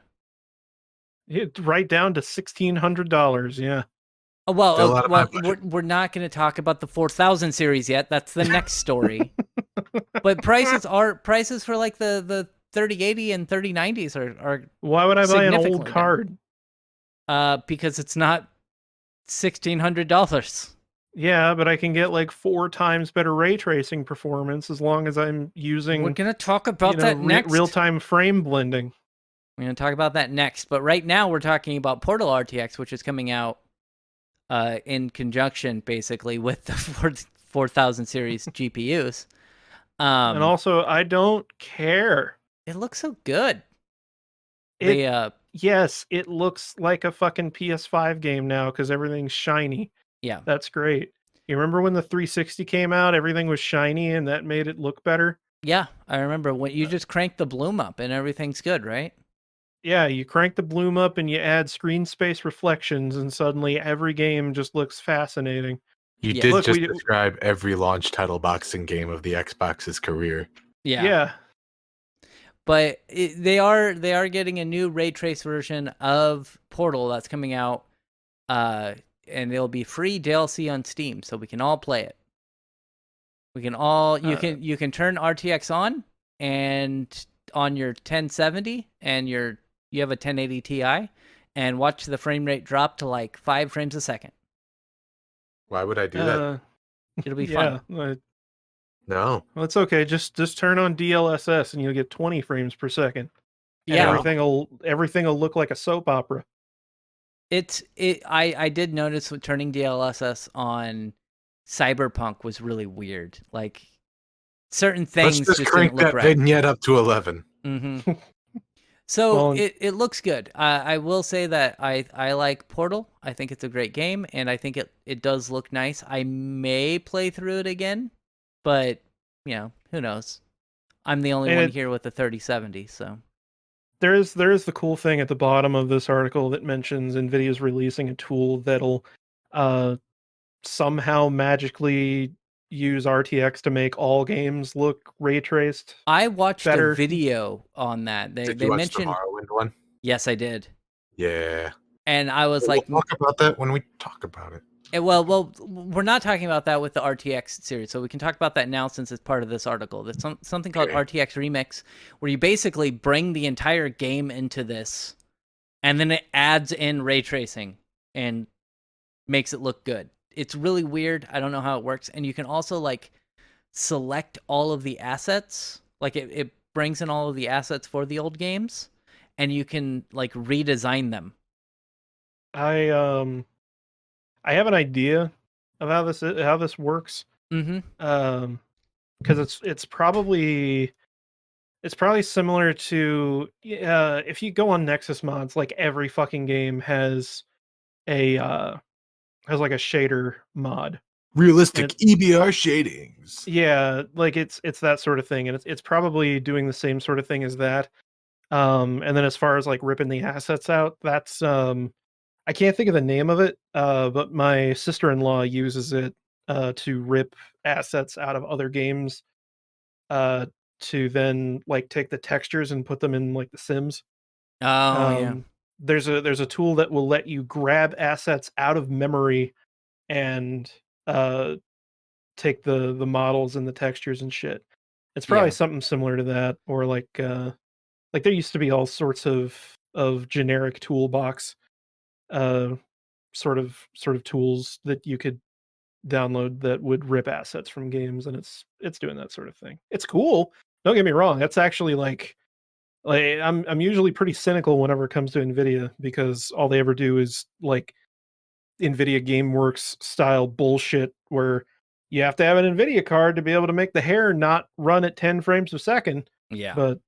Speaker 1: It's right down to $1,600. Yeah.
Speaker 2: Oh, well,
Speaker 3: Still out of my budget.
Speaker 2: we're not going to talk about the 4000 series yet. That's the next story. But prices for like the 3080 and 3090s are
Speaker 1: Why would I buy an old
Speaker 2: significantly
Speaker 1: card?
Speaker 2: because it's not $1,600.
Speaker 1: Yeah, but I can get like 4 times better ray tracing performance as long as I'm using
Speaker 2: We're going to talk about that next.
Speaker 1: real-time frame blending.
Speaker 2: We're going to talk about that next. But right now we're talking about Portal RTX, which is coming out in conjunction basically with the 4000 series GPUs.
Speaker 1: And also, I don't care.
Speaker 2: It looks so good.
Speaker 1: Yes, it looks like a fucking PS5 game now because everything's shiny.
Speaker 2: Yeah.
Speaker 1: That's great. You remember when the 360 came out, everything was shiny and that made it look better?
Speaker 2: Yeah, I remember when you just crank the bloom up and everything's good, right?
Speaker 1: Yeah, you crank the bloom up and you add screen space reflections and suddenly every game just looks fascinating.
Speaker 3: You
Speaker 2: Yeah.
Speaker 3: did
Speaker 1: Look,
Speaker 3: just
Speaker 1: we-
Speaker 3: describe every launch title boxing game of the Xbox's career.
Speaker 2: Yeah. But they are getting a new ray trace version of Portal that's coming out, and it'll be free DLC on Steam, so we can all play it. We can all you can turn RTX on and on your 1070 and you have a 1080 Ti, and watch the frame rate drop to like 5 frames a second.
Speaker 3: Why would I do that?
Speaker 2: It'll be
Speaker 1: Yeah,
Speaker 2: fun.
Speaker 3: No.
Speaker 1: well, it's okay. Just turn on DLSS and you'll get 20 frames per second. And
Speaker 2: Yeah,
Speaker 1: everything will look like a soap opera.
Speaker 2: I did notice with turning DLSS on Cyberpunk was really weird. Like certain
Speaker 3: Let's
Speaker 2: things
Speaker 3: just
Speaker 2: just
Speaker 3: crank
Speaker 2: didn't look
Speaker 3: that
Speaker 2: right.
Speaker 3: vignette up to 11.
Speaker 2: Mm-hmm. So
Speaker 1: Well,
Speaker 2: it looks good. I will say that I like Portal. I think it's a great game, and I think it does look nice. I may play through it again, but who knows? I'm the only
Speaker 1: and
Speaker 2: one here with the 3070, so.
Speaker 1: there is the cool thing at the bottom of this article that mentions NVIDIA's releasing a tool that'll somehow magically use RTX to make all games look ray traced
Speaker 2: I watched a
Speaker 1: better.
Speaker 2: video on that.
Speaker 3: Did
Speaker 2: They
Speaker 3: you watch the
Speaker 2: mentioned,
Speaker 3: Morrowind one?
Speaker 2: yes, I did,
Speaker 3: Yeah.
Speaker 2: and I was
Speaker 3: We'll
Speaker 2: like,
Speaker 3: talk about that when we talk about it.
Speaker 2: well, we're not talking about that with the RTX series, so we can talk about that now since it's part of this article. There's something called
Speaker 3: Okay.
Speaker 2: RTX Remix, where you basically bring the entire game into this, and then it adds in ray tracing and makes it look good. It's really weird. I don't know how it works, and you can also like select all of the assets. Like it brings in all of the assets for the old games, and you can like redesign them.
Speaker 1: I have an idea of how this works.
Speaker 2: Mm-hmm.
Speaker 1: Because it's probably similar to if you go on Nexus mods, like every fucking game a has like a shader mod. And
Speaker 3: Realistic EBR shadings.
Speaker 1: yeah, like it's that sort of thing, and it's probably doing the same sort of thing as that. And then as far as like ripping the assets out, that's I can't think of the name of it, but my sister-in-law uses it to rip assets out of other games, uh, to then like take the textures and put them in like The Sims.
Speaker 2: Oh yeah.
Speaker 1: Um, there's a tool that will let you grab assets out of memory and uh, take the models and the textures and shit. It's probably
Speaker 2: Yeah.
Speaker 1: something similar to that, or like there used to be all sorts of generic toolbox uh sort of tools that you could download that would rip assets from games, and it's doing that sort of thing. It's cool. Don't get me wrong. That's actually like I'm usually pretty cynical whenever it comes to Nvidia because all they ever do is like Nvidia GameWorks style bullshit where you have to have an Nvidia card to be able to make the hair not run at 10 frames a second.
Speaker 2: Yeah.
Speaker 1: But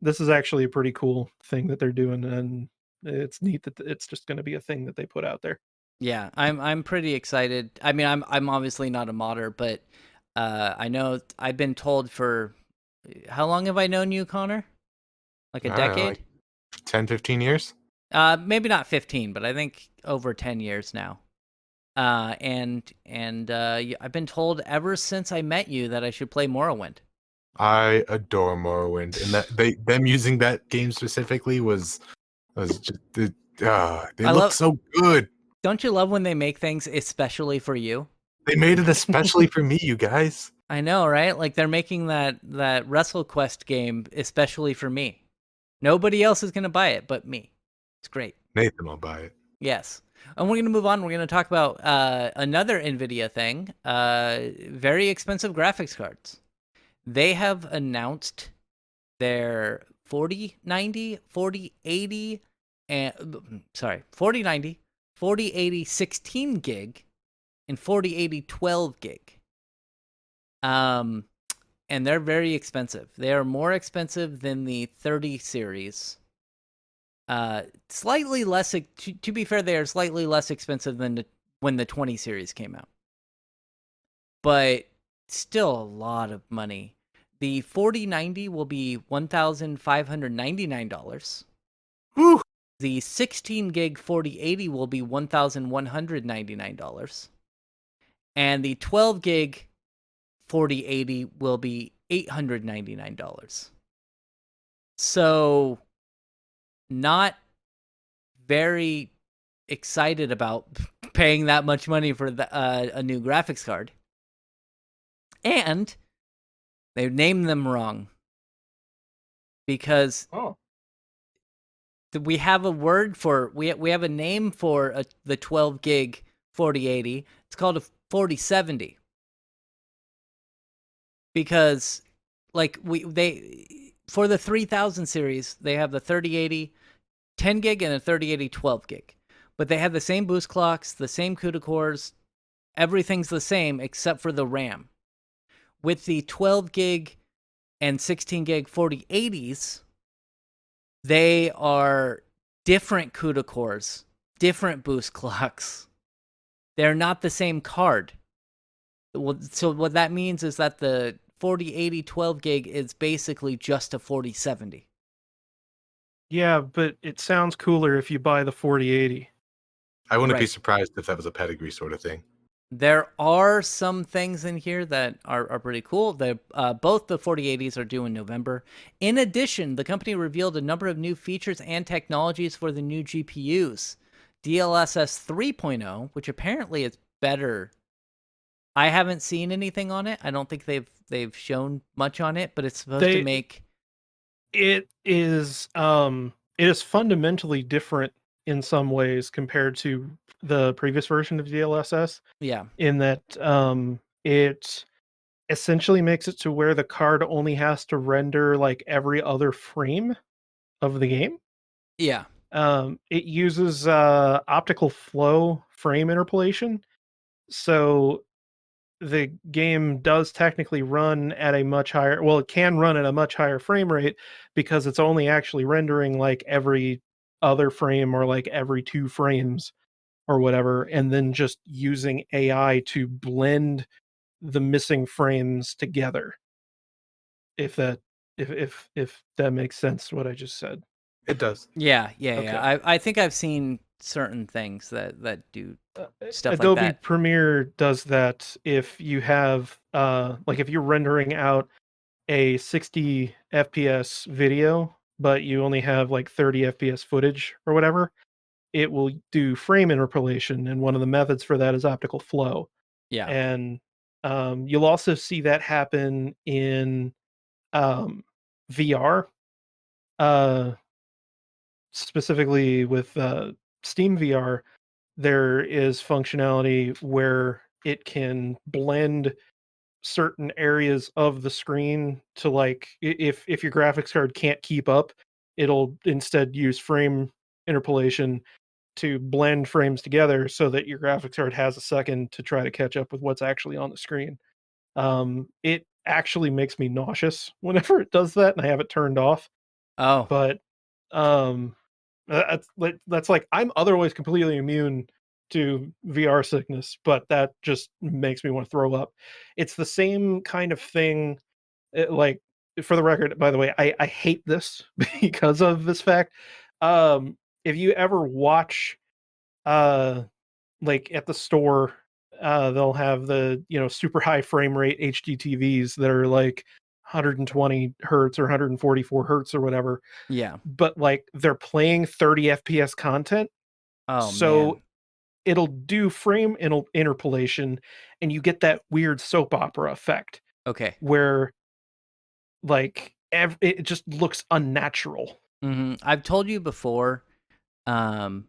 Speaker 1: this is actually a pretty cool thing that they're doing, and it's neat that it's just going to be a thing that they put out there.
Speaker 2: Yeah, I'm pretty excited. I mean, I'm obviously not a modder, but I know I've been told for how long have I known you, Connor? Like a
Speaker 3: I don't know,
Speaker 2: decade?
Speaker 3: like 10, 15 years?
Speaker 2: Maybe not 15, but I think over 10 years now. I've been told ever since I met you that I should play Morrowind.
Speaker 3: I adore Morrowind, and that them using that game specifically was just they
Speaker 2: I
Speaker 3: look
Speaker 2: love.
Speaker 3: so good.
Speaker 2: Don't you love when they make things especially for you?
Speaker 3: They made it especially for me, you guys.
Speaker 2: I know, right? Like they're making that WrestleQuest game especially for me. Nobody else is gonna buy it but me. It's great.
Speaker 3: Nathan will buy it.
Speaker 2: Yes. And we're gonna move on. We're gonna talk about another NVIDIA thing. Very expensive graphics cards. They have announced their 4090, 4080, and 4090, 4080 16 gig, and 4080 12 gig. And they're very expensive. They are more expensive than the 30 series. Slightly less. To be fair, they are slightly less expensive than when the 20 series came out. But still a lot of money. The 4090 will be $1,599.
Speaker 3: Woo!
Speaker 2: The 16 gig 4080 will be $1,199. And the 12 gig 4080 will be $899. So, not very excited about paying that much money for a new graphics card. And they named them wrong. because
Speaker 1: Oh.
Speaker 2: we have a word for we have a name for the 12 gig 4080. It's called a 4070 because like they for the 3000 series they have the 3080 10 gig and a 3080 12 gig, but they have the same boost clocks, the same CUDA cores, everything's the same except for the RAM. With the 12 gig and 16 gig 4080s, they are different CUDA cores, different boost clocks. They're not the same card. So what that means is that the 4080 12 gig is basically just a 4070.
Speaker 1: Yeah, but it sounds cooler if you buy the 4080.
Speaker 3: I wouldn't be
Speaker 2: Right.
Speaker 3: surprised if that was a pedigree sort of thing.
Speaker 2: There are some things in here that are pretty cool. Both the 4080s are due in November. In addition, the company revealed a number of new features and technologies for the new GPUs. DLSS 3.0, which apparently is better. I haven't seen anything on it. I don't think they've shown much on it, but it's supposed to
Speaker 1: They-
Speaker 2: make
Speaker 1: It is fundamentally different in some ways compared to the previous version of DLSS,
Speaker 2: yeah.
Speaker 1: in that it essentially makes it to where the card only has to render like every other frame of the game.
Speaker 2: Yeah.
Speaker 1: It uses optical flow frame interpolation, so the game does technically run at a much higher, well, it can run at a much higher frame rate because it's only actually rendering like every other frame or like every 2 frames or whatever, and then just using AI to blend the missing frames together. If that if that makes sense what I just said.
Speaker 3: It does.
Speaker 2: Yeah.
Speaker 1: Okay.
Speaker 2: I think I've seen certain things that do stuff like
Speaker 1: Adobe
Speaker 2: that.
Speaker 1: Premiere does that if you have like if you're rendering out a 60 FPS video, but you only have like 30 FPS footage or whatever, it will do frame interpolation, and one of the methods for that is optical flow.
Speaker 2: Yeah.
Speaker 1: And you'll also see that happen in VR, uh, specifically with Steam VR. There is functionality where it can blend certain areas of the screen to like if your graphics card can't keep up, it'll instead use frame interpolation to blend frames together so that your graphics card has a second to try to catch up with what's actually on the screen. It actually makes me nauseous whenever it does that, and I have it turned off.
Speaker 2: Oh.
Speaker 1: But um, that's like I'm otherwise completely immune to VR sickness, but that just makes me want to throw up. It's the same kind of thing. Like for the record, by the way, I hate this because of this fact. If you ever watch uh like at the store, they'll have the super high frame rate HD TVs that are like 120 hertz or 144 hertz or whatever,
Speaker 2: Yeah.
Speaker 1: but like they're playing 30 FPS content,
Speaker 2: Oh
Speaker 1: so
Speaker 2: man.
Speaker 1: it'll do frame interpolation, and you get that weird soap opera effect
Speaker 2: Okay.
Speaker 1: where like it just looks unnatural.
Speaker 2: I've told you before on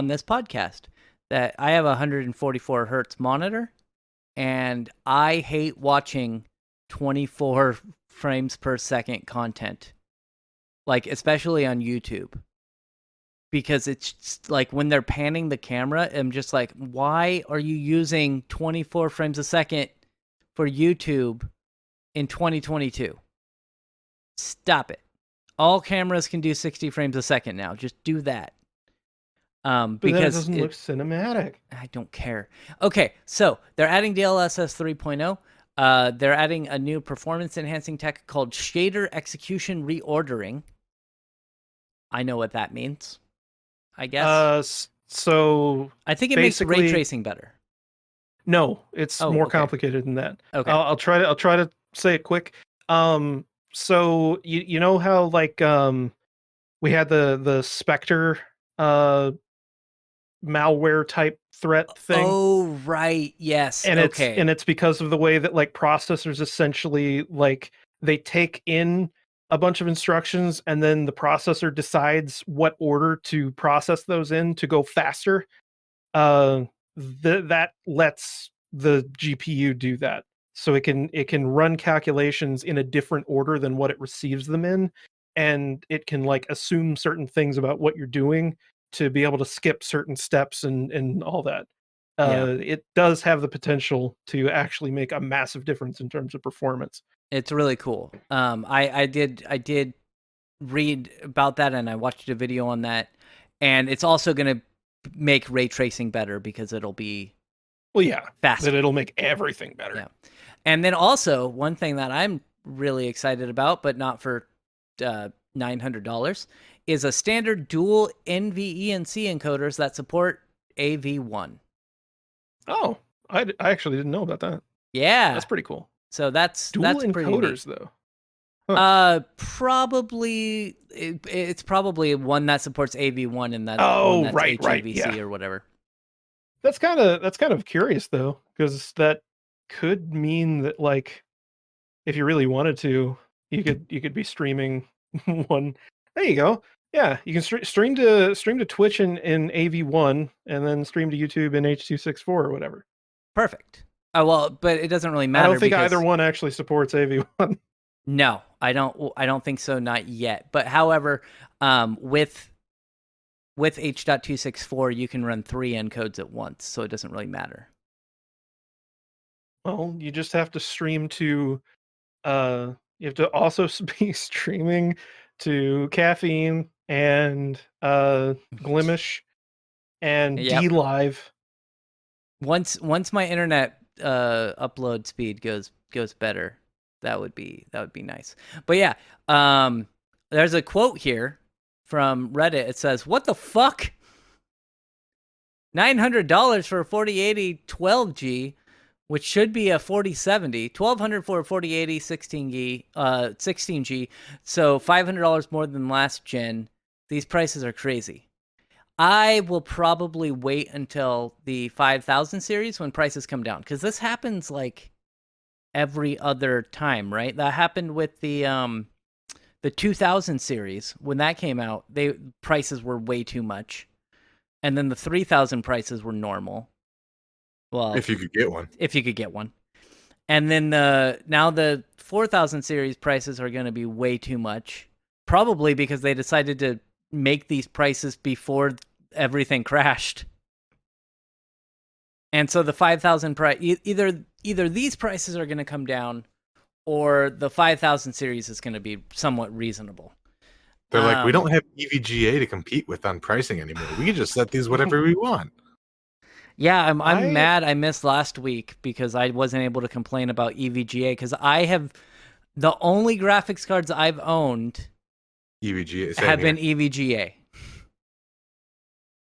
Speaker 2: this podcast that I have a 144 hertz monitor, and I hate watching 24 frames per second content, like especially on YouTube, because it's just, like when they're panning the camera, I'm just like, why are you using 24 frames a second for YouTube in 2022? Stop it. All cameras can do 60 frames a second now. Just do that.
Speaker 1: But then it
Speaker 2: Because
Speaker 1: doesn't look cinematic.
Speaker 2: I don't care. Okay, so they're adding DLSS 3.0. They're adding a new performance enhancing tech called shader execution reordering. I know what that means, I guess.
Speaker 1: So
Speaker 2: I think it makes ray
Speaker 1: basically-
Speaker 2: tracing better.
Speaker 1: no, it's
Speaker 2: Oh,
Speaker 1: more
Speaker 2: okay.
Speaker 1: complicated than that.
Speaker 2: Okay.
Speaker 1: I'll try to say it quick. So you know how like we had the Spectre malware type threat thing,
Speaker 2: Oh, right. Yes.
Speaker 1: and
Speaker 2: okay.
Speaker 1: it's because of the way that like processors essentially like they take in a bunch of instructions and then the processor decides what order to process those in to go faster, that lets the GPU do that. So it can run calculations in a different order than what it receives them in, and it can like assume certain things about what you're doing to be able to skip certain steps and all that.
Speaker 2: Yeah.
Speaker 1: It does have the potential to actually make a massive difference in terms of performance.
Speaker 2: It's really cool. I did read about that, and I watched a video on that, and it's also going to make ray tracing better because it'll be
Speaker 1: Well, yeah,
Speaker 2: faster.
Speaker 1: that it'll make everything better.
Speaker 2: Yeah. And then also one thing that I'm really excited about, but not for $900, is a standard dual NVENC encoders that support AV1.
Speaker 1: Oh, I actually didn't know about that.
Speaker 2: Yeah.
Speaker 1: That's pretty cool.
Speaker 2: So that's
Speaker 1: Dual
Speaker 2: pretty neat.
Speaker 1: encoders though. Huh.
Speaker 2: Probably it's probably one that supports AV1 and that one that's
Speaker 1: right,
Speaker 2: HEVC
Speaker 1: yeah.
Speaker 2: or whatever.
Speaker 1: That's kind of curious though, because that could mean that like if you really wanted to, you could be streaming one. There you go. Yeah, you can stream to Twitch in AV1 and then stream to YouTube in H.264 or whatever.
Speaker 2: Perfect. Oh well, but it doesn't really matter.
Speaker 1: I don't think
Speaker 2: because...
Speaker 1: either one actually supports AV1.
Speaker 2: No, I don't think so, not yet. But however, with H.264, you can run 3 encodes at once, so it doesn't really matter.
Speaker 1: Well, you just have to stream to you have to also be streaming to Caffeine and Glimish and
Speaker 2: Yep.
Speaker 1: DLive.
Speaker 2: Once my internet upload speed goes better, that would be nice. But yeah, there's a quote here from Reddit. It says, "What the fuck? $900 for a 4080 12G, which should be a 4070. $1,200 for a 4080 16G, so $500 more than last gen. These prices are crazy." I will probably wait until the 5000 series when prices come down, because this happens like every other time, right? That happened with the 2000 series when that came out. Prices were way too much, and then the 3000 prices were normal. Well,
Speaker 3: If you could get one.
Speaker 2: And then now the 4000 series prices are going to be way too much, probably because they decided to make these prices before everything crashed. And so the 5000 price, either these prices are going to come down, or the 5000 series is going to be somewhat reasonable.
Speaker 3: They're like, we don't have EVGA to compete with on pricing anymore. We can just set these whatever we want.
Speaker 2: Yeah, I'm mad I missed last week because I wasn't able to complain about EVGA, because I have the only graphics cards I've owned
Speaker 3: EVGA
Speaker 2: have been EVGA.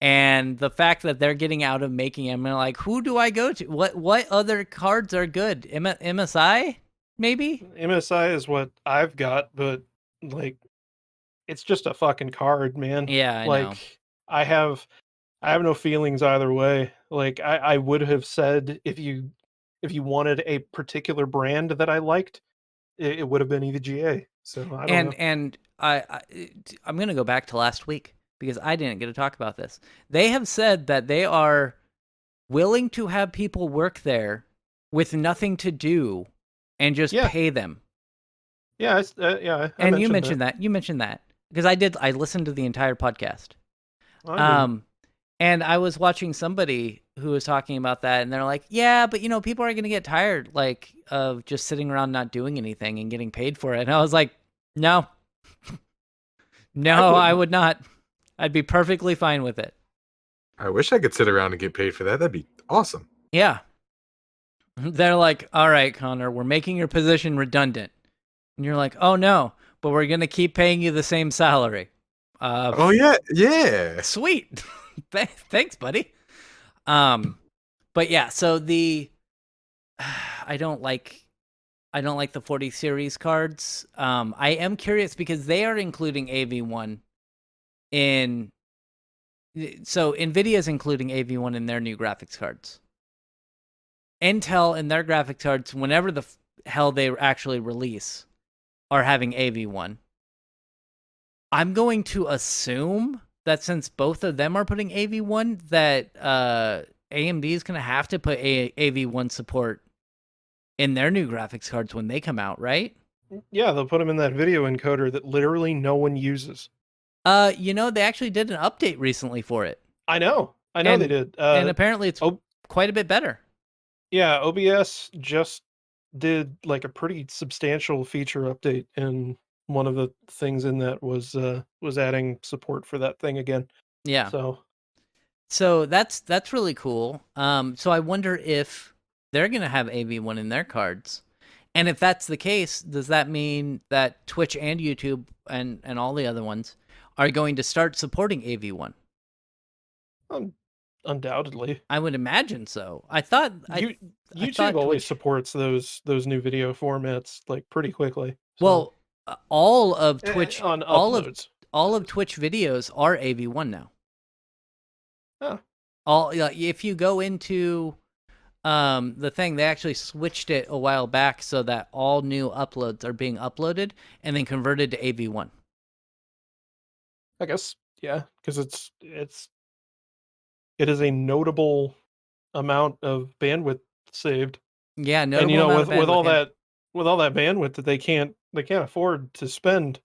Speaker 2: And the fact that they're getting out of making them, I'm like, who do I go to? What other cards are good? MSI, maybe?
Speaker 1: MSI is what I've got, but like, it's just a fucking card, man.
Speaker 2: Yeah, I
Speaker 1: like,
Speaker 2: know.
Speaker 1: I have no feelings either way. Like, I would have said if you wanted a particular brand that I liked, it would have been EVGA. So I don't know.
Speaker 2: And I'm gonna go back to last week, because I didn't get to talk about this. They have said that they are willing to have people work there with nothing to do and just pay them.
Speaker 1: Yeah, yeah.
Speaker 2: And you mentioned that. You mentioned that because I listened to the entire podcast. And I was watching somebody who was talking about that, and they're like, "Yeah, but people are going to get tired, like, of just sitting around not doing anything and getting paid for it." And I was like, "No, no, I would not. I'd be perfectly fine with it."
Speaker 3: I wish I could sit around and get paid for that. That'd be awesome.
Speaker 2: Yeah. They're like, "All right, Connor, we're making your position redundant." And you're like, "Oh no, but we're going to keep paying you the same salary."
Speaker 3: Oh yeah.
Speaker 2: Sweet. Thanks, buddy. But yeah, so I don't like the 40 series cards. I am curious because they are including AV1 in. So Nvidia's including AV1 in their new graphics cards. Intel in their graphics cards, whenever the hell they actually release, are having AV1. I'm going to assume that since both of them are putting AV1, that AMD is going to have to put AV1 support in their new graphics cards when they come out, right?
Speaker 1: Yeah, they'll put them in that video encoder that literally no one uses.
Speaker 2: They actually did an update recently for it.
Speaker 1: I know they did.
Speaker 2: And apparently it's quite a bit better.
Speaker 1: Yeah, OBS just did like a pretty substantial feature update, and one of the things in that was adding support for that thing again.
Speaker 2: Yeah.
Speaker 1: So
Speaker 2: that's really cool. So I wonder if they're gonna have AV1 in their cards. And if that's the case, does that mean that Twitch and YouTube and all the other ones are going to start supporting AV1?
Speaker 1: undoubtedly,
Speaker 2: I would imagine so. I thought
Speaker 1: YouTube always supports those new video formats like pretty quickly. So.
Speaker 2: Well, all of Twitch
Speaker 1: on
Speaker 2: uploads, all of Twitch videos are AV1 now.
Speaker 1: Oh.
Speaker 2: If you go into the thing, they actually switched it a while back so that all new uploads are being uploaded and then converted to AV1.
Speaker 1: I guess, yeah, because it is a notable amount of bandwidth saved.
Speaker 2: Yeah,
Speaker 1: and with all that bandwidth that they can't afford to spend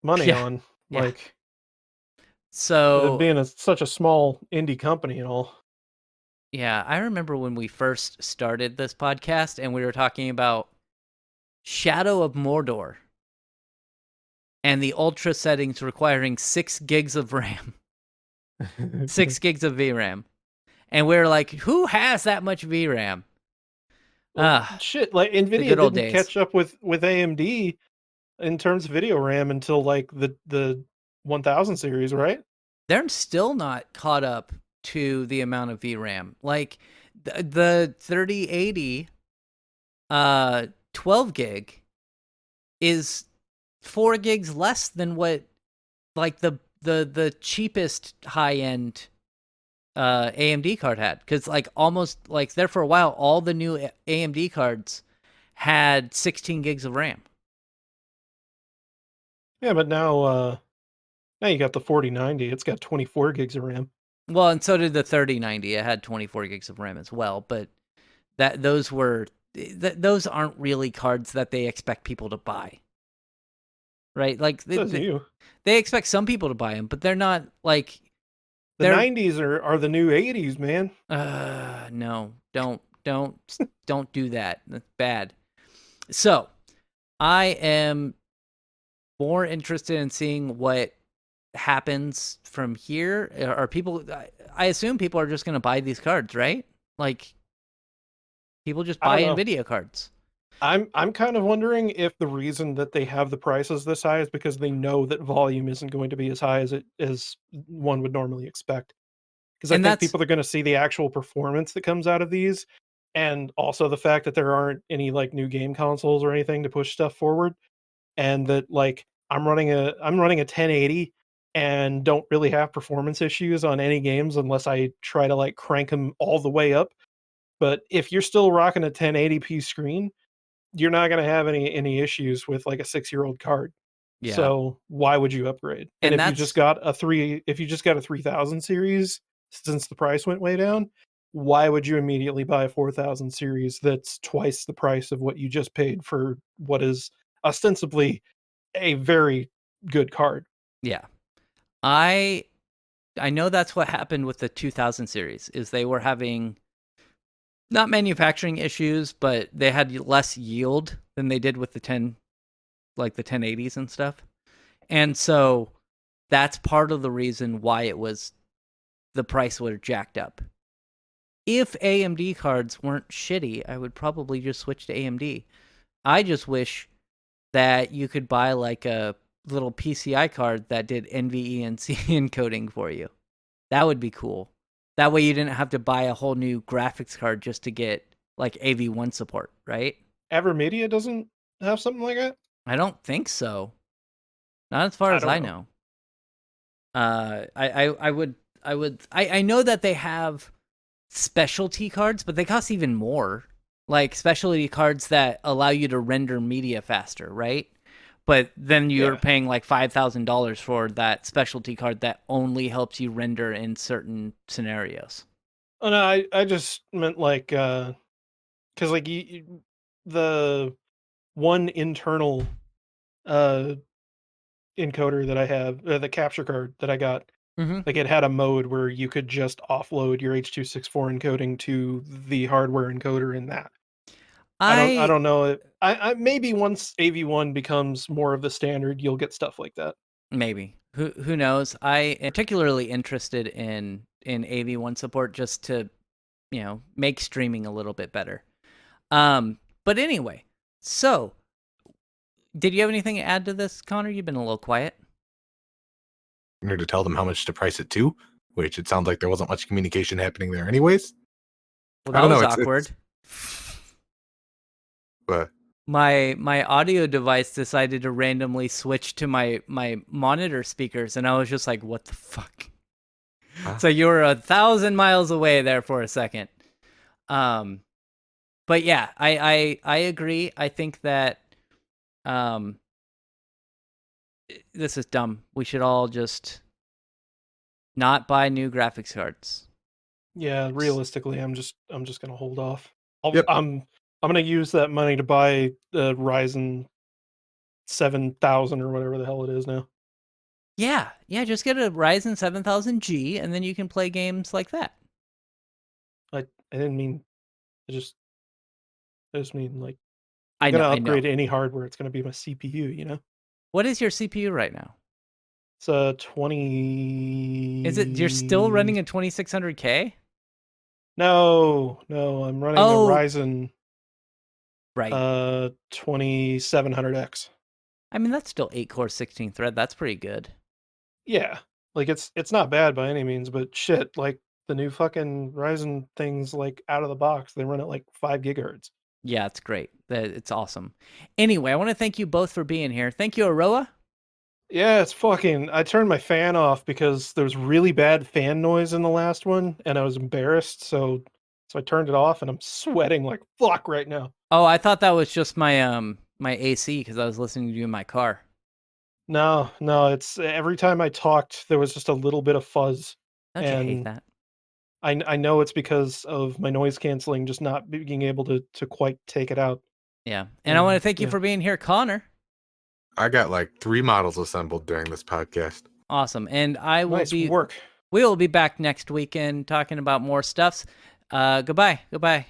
Speaker 1: money on, like,
Speaker 2: so
Speaker 1: being such a small indie company and all.
Speaker 2: Yeah, I remember when we first started this podcast and we were talking about Shadow of Mordor and the ultra settings requiring 6 gigs of RAM, 6 gigs of VRAM. And we were like, who has that much VRAM?
Speaker 1: Shit, like Nvidia didn't catch up with AMD in terms of video RAM until like the 1000 series, right?
Speaker 2: They're still not caught up to the amount of VRAM. Like the 3080 12 gig is 4 gigs less than what like the cheapest high-end AMD card had, because like almost like there for a while all the new AMD cards had 16 gigs of RAM.
Speaker 1: Yeah, but now you got the 4090. It's got 24 gigs of RAM.
Speaker 2: Well, and so did the 3090. It had 24 gigs of RAM as well, but those aren't really cards that they expect people to buy. Right? Like they expect some people to buy them, but they're not like
Speaker 1: the 90s are the new 80s, man.
Speaker 2: No, don't do that. That's bad. So, I am more interested in seeing what happens from here. Are people? I assume people are just going to buy these cards, right? Like, people just buy Nvidia cards.
Speaker 1: I'm kind of wondering if the reason that they have the prices this high is because they know that volume isn't going to be as high as one would normally expect. Because I think people are going to see the actual performance that comes out of these, and also the fact that there aren't any like new game consoles or anything to push stuff forward, and that like I'm running a 1080 and don't really have performance issues on any games unless I try to like crank them all the way up. But if you're still rocking a 1080p screen, you're not going to have any issues with like a 6-year-old card. Yeah. So why would you upgrade? And if you just got a 3000 series, since the price went way down, why would you immediately buy a 4000 series that's twice the price of what you just paid for what is ostensibly a very good card?
Speaker 2: Yeah. I know that's what happened with the 2000 series, is they were having not manufacturing issues, but they had less yield than they did with the 1080s and stuff. And so that's part of the reason why the price was jacked up. If AMD cards weren't shitty, I would probably just switch to AMD. I just wish that you could buy like a little PCI card that did NVE and C encoding for you. That would be cool. That way you didn't have to buy a whole new graphics card just to get like AV1 support, right?
Speaker 1: AverMedia doesn't have something like that?
Speaker 2: I don't think so. Not as far as I know. I know that they have specialty cards, but they cost even more. Like specialty cards that allow you to render media faster, right? But then you're
Speaker 1: Yeah.
Speaker 2: paying like $5,000 for that specialty card that only helps you render in certain scenarios.
Speaker 1: Oh no, I just meant like because like the one internal uh encoder that I have, the capture card that I got,
Speaker 2: Mm-hmm.
Speaker 1: like it had a mode where you could just offload your H.264 encoding to the hardware encoder in that. I don't know if I maybe once AV1 becomes more of the standard, you'll get stuff like that.
Speaker 2: Maybe. Who knows? I am particularly interested in AV1 support just to, make streaming a little bit better. But anyway, so did you have anything to add to this, Connor? You've been a little quiet.
Speaker 3: In order to tell them how much to price it to, which it sounds like there wasn't much communication happening there anyways.
Speaker 2: Well,
Speaker 3: I
Speaker 2: that
Speaker 3: don't
Speaker 2: was
Speaker 3: know,
Speaker 2: awkward.
Speaker 3: But
Speaker 2: My audio device decided to randomly switch to my monitor speakers, and I was just like, "What the fuck?"
Speaker 3: Huh?
Speaker 2: So you were 1,000 miles away there for a second. But yeah, I agree. I think that this is dumb. We should all just not buy new graphics cards.
Speaker 1: Yeah, realistically, I'm just gonna hold off.
Speaker 3: Yep.
Speaker 1: I'm gonna use that money to buy the Ryzen 7000 or whatever the hell it is now.
Speaker 2: Yeah, just get a Ryzen 7000G, and then you can play games like that.
Speaker 1: I didn't mean I just mean like
Speaker 2: I
Speaker 1: I'm
Speaker 2: know,
Speaker 1: gonna
Speaker 2: I know.
Speaker 1: upgrade any hardware. It's gonna be my CPU, you know.
Speaker 2: What is your CPU right now?
Speaker 1: It's a 20.
Speaker 2: Is it you're still running a 2600K?
Speaker 1: No, I'm running a
Speaker 2: Oh,
Speaker 1: Ryzen
Speaker 2: right.
Speaker 1: 2700X.
Speaker 2: I mean, that's still 8-core 16 thread. That's pretty good.
Speaker 1: Yeah, like it's not bad by any means, but shit, like the new fucking Ryzen things, like out of the box, they run at like 5 gigahertz.
Speaker 2: Yeah, it's great. It's awesome. Anyway, I want to thank you both for being here. Thank you, Aroa.
Speaker 1: Yeah, it's fucking. I turned my fan off because there was really bad fan noise in the last one, and I was embarrassed. So I turned it off, and I'm sweating like fuck right now.
Speaker 2: Oh, I thought that was just my my AC because I was listening to you in my car.
Speaker 1: No, it's every time I talked, there was just a little bit of fuzz,
Speaker 2: Don't you hate
Speaker 1: and
Speaker 2: that?
Speaker 1: I know it's because of my noise canceling just not being able to quite take it out.
Speaker 2: Yeah. And I want to thank you
Speaker 1: Yeah,
Speaker 2: for being here, Connor.
Speaker 3: I got like 3 models assembled during this podcast.
Speaker 2: Awesome. And
Speaker 1: nice work.
Speaker 2: we will be back next weekend talking about more stuffs. Goodbye. Bye.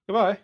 Speaker 1: Goodbye.